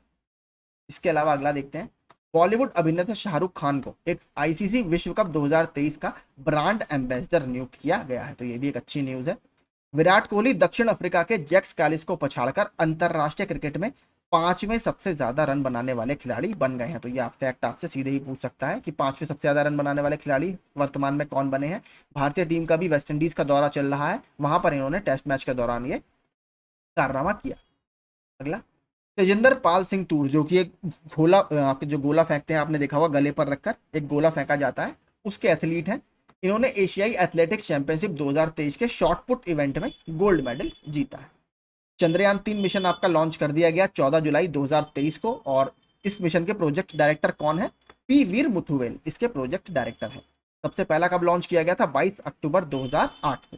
इसके अलावा अगला देखते हैं, बॉलीवुड अभिनेता शाहरुख खान को एक आईसीसी विश्व कप 2023 का ब्रांड एम्बेसडर नियुक्त किया गया है। तो ये भी एक अच्छी न्यूज है। विराट कोहली दक्षिण अफ्रीका के जैक्स कैलिस को पछाड़कर अंतरराष्ट्रीय क्रिकेट में 5वें सबसे ज्यादा रन बनाने वाले खिलाड़ी बन गए हैं। तो ये फैक्ट आपसे सीधे ही पूछ सकता है कि 5वें सबसे ज्यादा रन बनाने वाले खिलाड़ी वर्तमान में कौन बने हैं। भारतीय टीम का भी वेस्टइंडीज का दौरा चल रहा है, वहां पर इन्होंने टेस्ट मैच के दौरान ये कारनामा किया। अगला, तेजिंदर पाल सिंह तूर, जो कि एक गोला, आपके जो गोला फेंकते हैं आपने देखा होगा, गले पर रखकर एक गोला फेंका जाता है, उसके एथलीट हैं। इन्होंने एशियाई एथलेटिक्स चैंपियनशिप 2023 के शॉर्ट पुट इवेंट में गोल्ड मेडल जीता है। चंद्रयान 3 मिशन आपका लॉन्च कर दिया गया 14 जुलाई 2023 को, और इस मिशन के प्रोजेक्ट डायरेक्टर कौन है? पी वीर मुथुवेल इसके प्रोजेक्ट डायरेक्टर है। सबसे पहला कब लॉन्च किया गया था? 22 अक्टूबर 2008 को।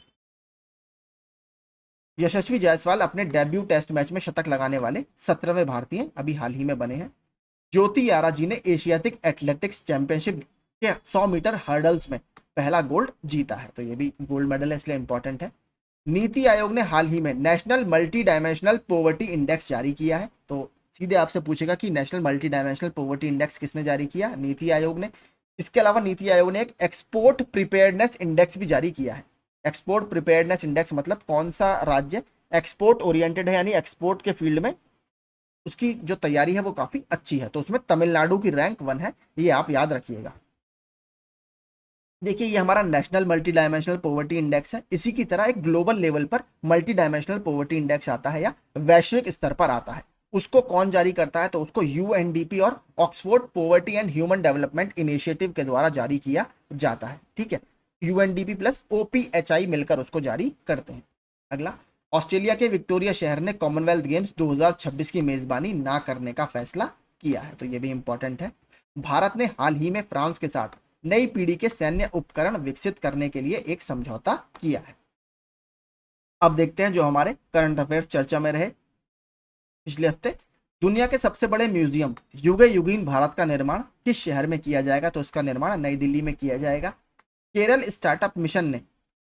यशस्वी जायसवाल अपने डेब्यू टेस्ट मैच में शतक लगाने वाले 17वें भारतीय अभी हाल ही में बने हैं। ज्योति यारा जी ने एशियाटिक एथलेटिक्स चैंपियनशिप के 100 मीटर हर्डल्स में पहला गोल्ड जीता है। तो ये भी गोल्ड मेडल है, इसलिए इंपॉर्टेंट है। नीति आयोग ने हाल ही में national multi dimensional poverty index जारी किया है। तो सीधे आपसे पूछेगा कि national multi dimensional poverty index किसने जारी किया? नीति आयोग ने। इसके अलावा नीति आयोग ने एक एक्सपोर्ट प्रिपेयर्डनेस इंडेक्स भी जारी किया है। एक्सपोर्ट प्रिपेयर्डनेस इंडेक्स मतलब कौन सा राज्य एक्सपोर्ट ओरिएंटेड है, यानी एक्सपोर्ट के फील्ड में उसकी जो तैयारी है वो काफी अच्छी है। तो उसमें तमिलनाडु की रैंक 1 है, ये आप याद रखिएगा। देखिए ये हमारा national multi dimensional poverty index है। इसी की तरह एक ग्लोबल लेवल पर मल्टी डायमेंशनल पॉवर्टी इंडेक्स आता है या वैश्विक स्तर पर आता है। उसको कौन जारी करता है? तो उसको यूएनडीपी और Oxford poverty and human development initiative के द्वारा जारी किया जाता है। ठीक है, यूएनडीपी प्लस ओपीएचआई मिलकर उसको जारी करते हैं। अगला, ऑस्ट्रेलिया के विक्टोरिया शहर ने कॉमनवेल्थ गेम्स 2026 की मेजबानी ना करने का फैसला किया है, तो ये भी इंपॉर्टेंट है। भारत ने हाल ही में फ्रांस के साथ नई पीढ़ी के सैन्य उपकरण विकसित करने के लिए एक समझौता किया है। अब देखते हैं जो हमारे करंट अफेयर्स चर्चा में रहे पिछले हफ्ते। दुनिया के सबसे बड़े म्यूजियम युगे युगीन भारत का निर्माण किस शहर में किया जाएगा? तो इसका निर्माण नई दिल्ली में किया जाएगा। केरल स्टार्टअप मिशन ने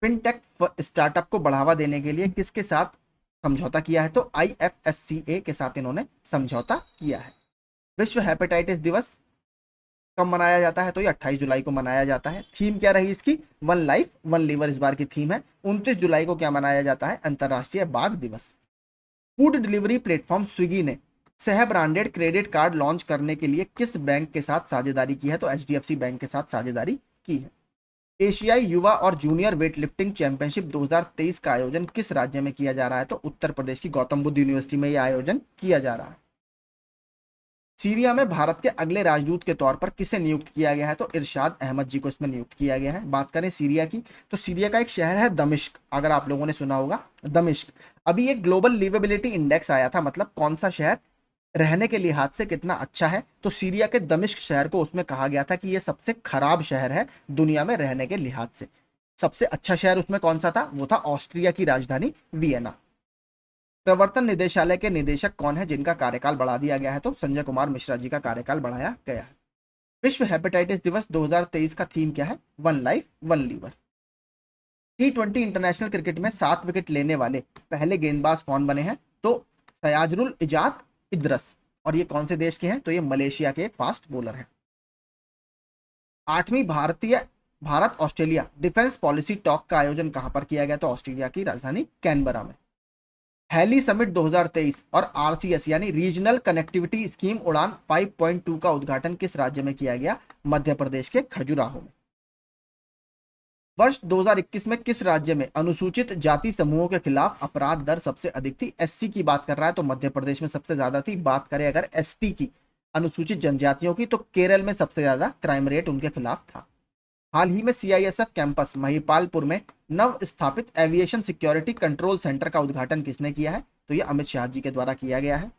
फिनटेक स्टार्टअप को बढ़ावा देने के लिए किसके साथ समझौता किया है? तो आईएफएससीए के साथ इन्होंने समझौता किया है। विश्व हेपेटाइटिस दिवस कब मनाया जाता है? तो ये 28 जुलाई को मनाया जाता है। थीम क्या रही इसकी? वन लाइफ वन लीवर इस बार की थीम है। 29 जुलाई को क्या मनाया जाता है? अंतरराष्ट्रीय बाघ दिवस। फूड डिलीवरी प्लेटफॉर्म स्विगी ने सह ब्रांडेड क्रेडिट कार्ड लॉन्च करने के लिए किस बैंक के साथ साझेदारी की है? तो एचडीएफसी बैंक के साथ साझेदारी की है। एशियाई युवा और जूनियर वेट लिफ्टिंग चैंपियनशिप 2023 का आयोजन किस राज्य में किया जा रहा है? तो उत्तर प्रदेश की गौतम बुद्ध यूनिवर्सिटी में यह आयोजन किया जा रहा है। सीरिया में भारत के अगले राजदूत के तौर पर किसे नियुक्त किया गया है? तो इरशाद अहमद जी को इसमें नियुक्त किया गया है। बात करें सीरिया की, तो सीरिया का एक शहर है दमिश्क, अगर आप लोगों ने सुना होगा दमिश्क। अभी एक ग्लोबल लिवेबिलिटी इंडेक्स आया था, मतलब कौन सा शहर रहने के लिहाज से कितना अच्छा है, तो सीरिया के दमिश्क शहर को उसमें कहा गया था कि यह सबसे खराब शहर है दुनिया में रहने के लिहाज से। सबसे अच्छा शहर उसमें कौन सा था? वो था ऑस्ट्रिया की राजधानी वियना। प्रवर्तन निदेशालय के निदेशक कौन है जिनका कार्यकाल बढ़ा दिया गया है? तो संजय कुमार मिश्रा जी का कार्यकाल बढ़ाया गया है। विश्व हेपेटाइटिस दिवस 2023 का थीम क्या है? One life one liver. T20 international cricket में 7 विकेट लेने वाले पहले गेंदबाज कौन बने हैं? तो सयाजुल इजाद इद्रस, और ये कौन से देश के हैं? तो ये मलेशिया के एक फास्ट बॉलर हैं। 8वीं Bharat Australia defence policy talk का आयोजन कहां पर किया गया? तो ऑस्ट्रेलिया की राजधानी कैनबरा में। हैली समिट 2023 और आरसीएस यानी रीजनल कनेक्टिविटी स्कीम उड़ान 5.2 का उद्घाटन किस राज्य में किया गया? मध्य प्रदेश के खजुराहो में। वर्ष 2021 में किस राज्य में अनुसूचित जाति समूहों के खिलाफ अपराध दर सबसे अधिक थी? एससी की बात कर रहा है तो मध्य प्रदेश में सबसे ज्यादा थी। बात करें अगर एसटी की, अनुसूचित जनजातियों की, तो केरल में सबसे ज्यादा क्राइम रेट उनके खिलाफ था। हाल ही में सीआईएसएफ कैंपस महिपालपुर में नव स्थापित एविएशन सिक्योरिटी कंट्रोल सेंटर का उद्घाटन किसने किया है? तो यह अमित शाह जी के द्वारा किया गया है।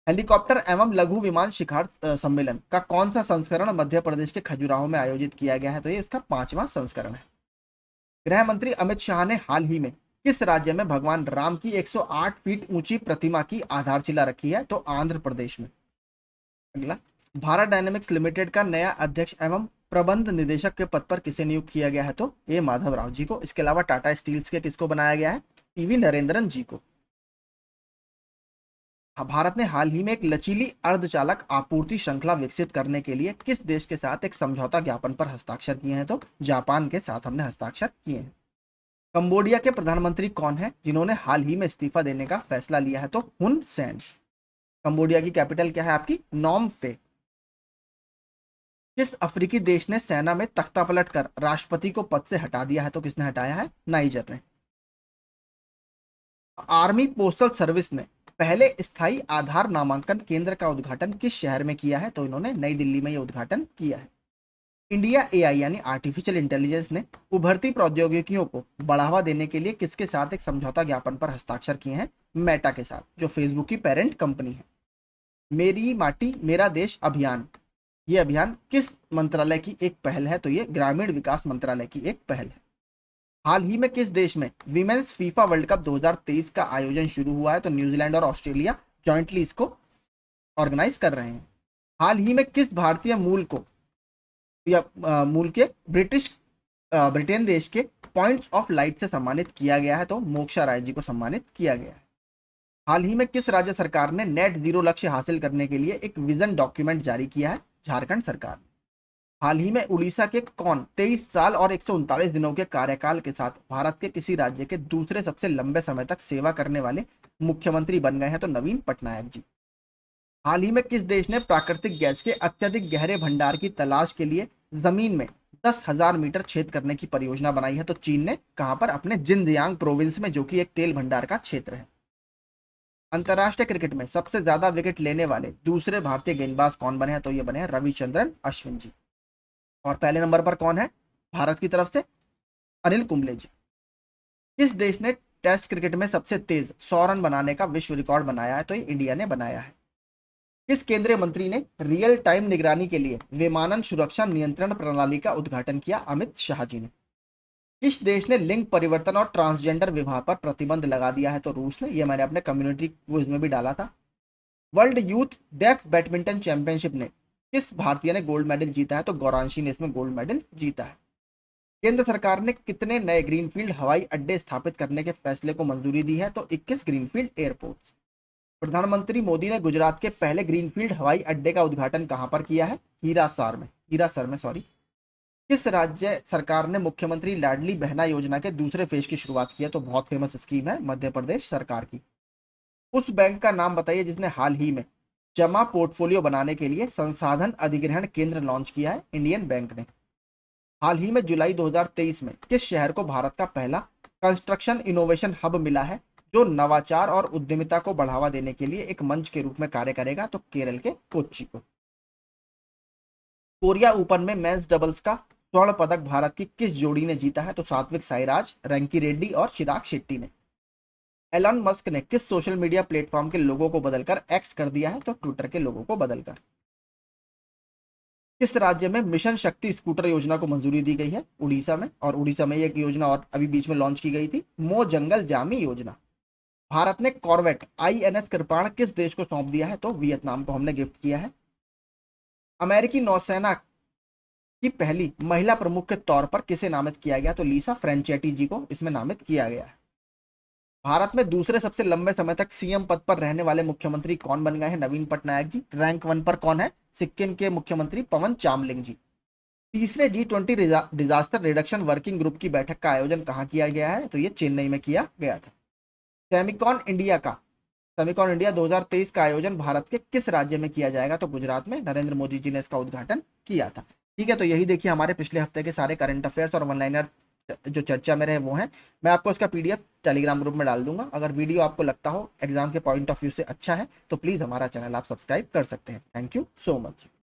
हेलीकॉप्टर एवं लघु विमान शिखर सम्मेलन का कौन सा संस्करण मध्य प्रदेश के खजुराहो में आयोजित किया गया है? तो ये इसका 5वां संस्करण है। गृह मंत्री अमित शाह ने हाल ही में किस राज्य में भगवान राम की 108 फीट ऊंची प्रतिमा की आधारशिला रखी है? तो आंध्र प्रदेश में। अगला, भारत डायनेमिक्स लिमिटेड का नया अध्यक्ष एवं प्रबंध निदेशक के पद पर किसे नियुक्त किया गया है? तो ए माधव राव जी को। इसके अलावा टाटा स्टील्स के किसको बनाया गया है? टीवी नरेंद्रन जी को। भारत ने हाल ही में एक लचीली अर्धचालक आपूर्ति श्रृंखला विकसित करने के लिए किस देश के साथ एक समझौता ज्ञापन पर हस्ताक्षर किए हैं? तो जापान के साथ हमने हस्ताक्षर किए हैं। कंबोडिया के प्रधानमंत्री कौन है जिन्होंने हाल ही में इस्तीफा देने का फैसला लिया है? तो हुन सेन। कंबोडिया की कैपिटल क्या है आपकी? नॉम फे। किस अफ्रीकी देश ने सेना में तख्तापलट कर राष्ट्रपति को पद से हटा दिया है? तो किसने हटाया है? नाइजर ने। आर्मी पोस्टल सर्विस ने पहले स्थायी आधार नामांकन केंद्र का उद्घाटन किस शहर में किया है? तो इन्होंने नई दिल्ली में यह उद्घाटन किया है। इंडिया एआई यानी आर्टिफिशियल इंटेलिजेंस ने उभरती प्रौद्योगिकियों को बढ़ावा देने के लिए किसके साथ एक समझौता ज्ञापन पर हस्ताक्षर किए हैं? मेटा के साथ, जो फेसबुक की पेरेंट कंपनी है। मेरी माटी मेरा देश अभियान, ये अभियान किस मंत्रालय की एक पहल है? तो ये ग्रामीण विकास मंत्रालय की एक पहल है। हाल ही में किस देश में विमेंस फीफा वर्ल्ड कप 2023 का आयोजन शुरू हुआ है? तो न्यूजीलैंड और ऑस्ट्रेलिया जॉइंटली इसको ऑर्गेनाइज कर रहे हैं। हाल ही में किस भारतीय मूल को या मूल के ब्रिटेन देश के पॉइंट्स ऑफ लाइट से सम्मानित किया गया है? तो मोक्षा राय जी को सम्मानित किया गया है। हाल ही में किस राज्य सरकार ने नेट जीरो लक्ष्य हासिल करने के लिए एक विजन डॉक्यूमेंट जारी किया है? झारखंड सरकार। हाल ही में उड़ीसा के कौन 23 साल और 139 दिनों के कार्यकाल के साथ भारत के किसी राज्य के दूसरे सबसे लंबे समय तक सेवा करने वाले मुख्यमंत्री बन गए हैं? तो नवीन पटनायक जी। हाल ही में किस देश ने प्राकृतिक गैस के अत्यधिक गहरे भंडार की तलाश के लिए जमीन में 10,000 मीटर छेद करने की परियोजना बनाई है। तो चीन ने कहां पर? अपने जिनजियांग प्रोविंस में, जो कि एक तेल भंडार का क्षेत्र है। अंतरराष्ट्रीय क्रिकेट में सबसे ज्यादा विकेट लेने वाले दूसरे भारतीय गेंदबाज कौन बने हैं? तो ये बने हैं रविचंद्रन अश्विन जी। और पहले नंबर पर कौन है भारत की तरफ से? अनिल कुंबले जी। किस देश ने टेस्ट क्रिकेट में सबसे तेज 100 रन बनाने का विश्व रिकॉर्ड बनाया है? तो ये इंडिया ने बनाया है। किस केंद्रीय मंत्री ने रियल टाइम निगरानी के लिए विमानन सुरक्षा नियंत्रण प्रणाली का उद्घाटन किया? अमित शाह जी ने। किस देश ने लिंग परिवर्तन और ट्रांसजेंडर विवाह पर प्रतिबंध लगा दिया है? तो रूस ने। यह मैंने अपने कम्युनिटी क्विज में भी डाला था। World youth deaf badminton championship ने किस भारतीय ने गोल्ड मेडल जीता है? तो गौरांशी ने इसमें गोल्ड मेडल जीता है। केंद्र सरकार ने कितने नए ग्रीनफील्ड हवाई अड्डे स्थापित करने के फैसले को मंजूरी दी है? तो 21 ग्रीनफील्ड एयरपोर्ट्स। प्रधानमंत्री मोदी ने गुजरात के पहले ग्रीनफील्ड हवाई अड्डे का उद्घाटन कहां पर किया है? हीरासर में सॉरी। किस राज्य सरकार ने मुख्यमंत्री लाडली बहना योजना के दूसरे फेज की शुरुआत की है? तो बहुत फेमस स्कीम है मध्य प्रदेश सरकार की। उस बैंक का नाम बताइए जिसने हाल ही में जमा पोर्टफोलियो बनाने के लिए संसाधन अधिग्रहण केंद्र लॉन्च किया है? इंडियन बैंक ने। हाल ही में जुलाई 2023 में किस शहर को भारत का पहला कंस्ट्रक्शन इनोवेशन हब मिला है, जो नवाचार और उद्यमिता को बढ़ावा देने के लिए एक मंच के रूप में कार्य करेगा? तो केरल के कोच्चि को। कोरिया ओपन में मेंस डबल्स का स्वर्ण पदक भारत की किस जोड़ी ने जीता है? तो सात्विक साईराज, रैंकी रेड्डी और चिराग शेट्टी ने। एलन मस्क ने किस सोशल मीडिया प्लेटफॉर्म के लोगों को बदलकर एक्स कर दिया है? तो ट्विटर के लोगों को बदलकर। किस राज्य में मिशन शक्ति स्कूटर योजना को मंजूरी दी गई है? उड़ीसा में। और उड़ीसा में एक योजना और अभी बीच में लॉन्च की गई थी, मो जंगल जामी योजना। भारत ने कॉर्वेट आईएनएस कृपाण किस देश को सौंप दिया है? तो वियतनाम को हमने गिफ्ट किया है। अमेरिकी नौसेना की पहली महिला प्रमुख के तौर पर किसे नामित किया गया? तो लीसा फ्रेंचेटी जी को इसमें नामित किया गया है। भारत में दूसरे सबसे लंबे समय तक सीएम पद पर रहने वाले मुख्यमंत्री कौन बन गए हैं? नवीन पटनायक जी। रैंक 1 पर कौन है? सिक्किम के मुख्यमंत्री पवन चामलिंग जी। तीसरे G20 disaster reduction working group की बैठक का आयोजन कहाँ किया गया है? तो ये चेन्नई में किया गया था। सेमिकॉन इंडिया 2023 का आयोजन भारत के किस राज्य में किया जाएगा? तो गुजरात में। नरेंद्र मोदी जी ने इसका उद्घाटन किया था। ठीक है, तो यही देखिए हमारे पिछले हफ्ते के सारे करंट अफेयर्स और वन लाइनर जो चर्चा में रहे वो हैं। मैं आपको इसका पीडीएफ टेलीग्राम ग्रुप में डाल दूंगा। अगर वीडियो आपको लगता हो एग्जाम के पॉइंट ऑफ व्यू से अच्छा है तो प्लीज हमारा चैनल आप सब्सक्राइब कर सकते हैं। Thank you so much.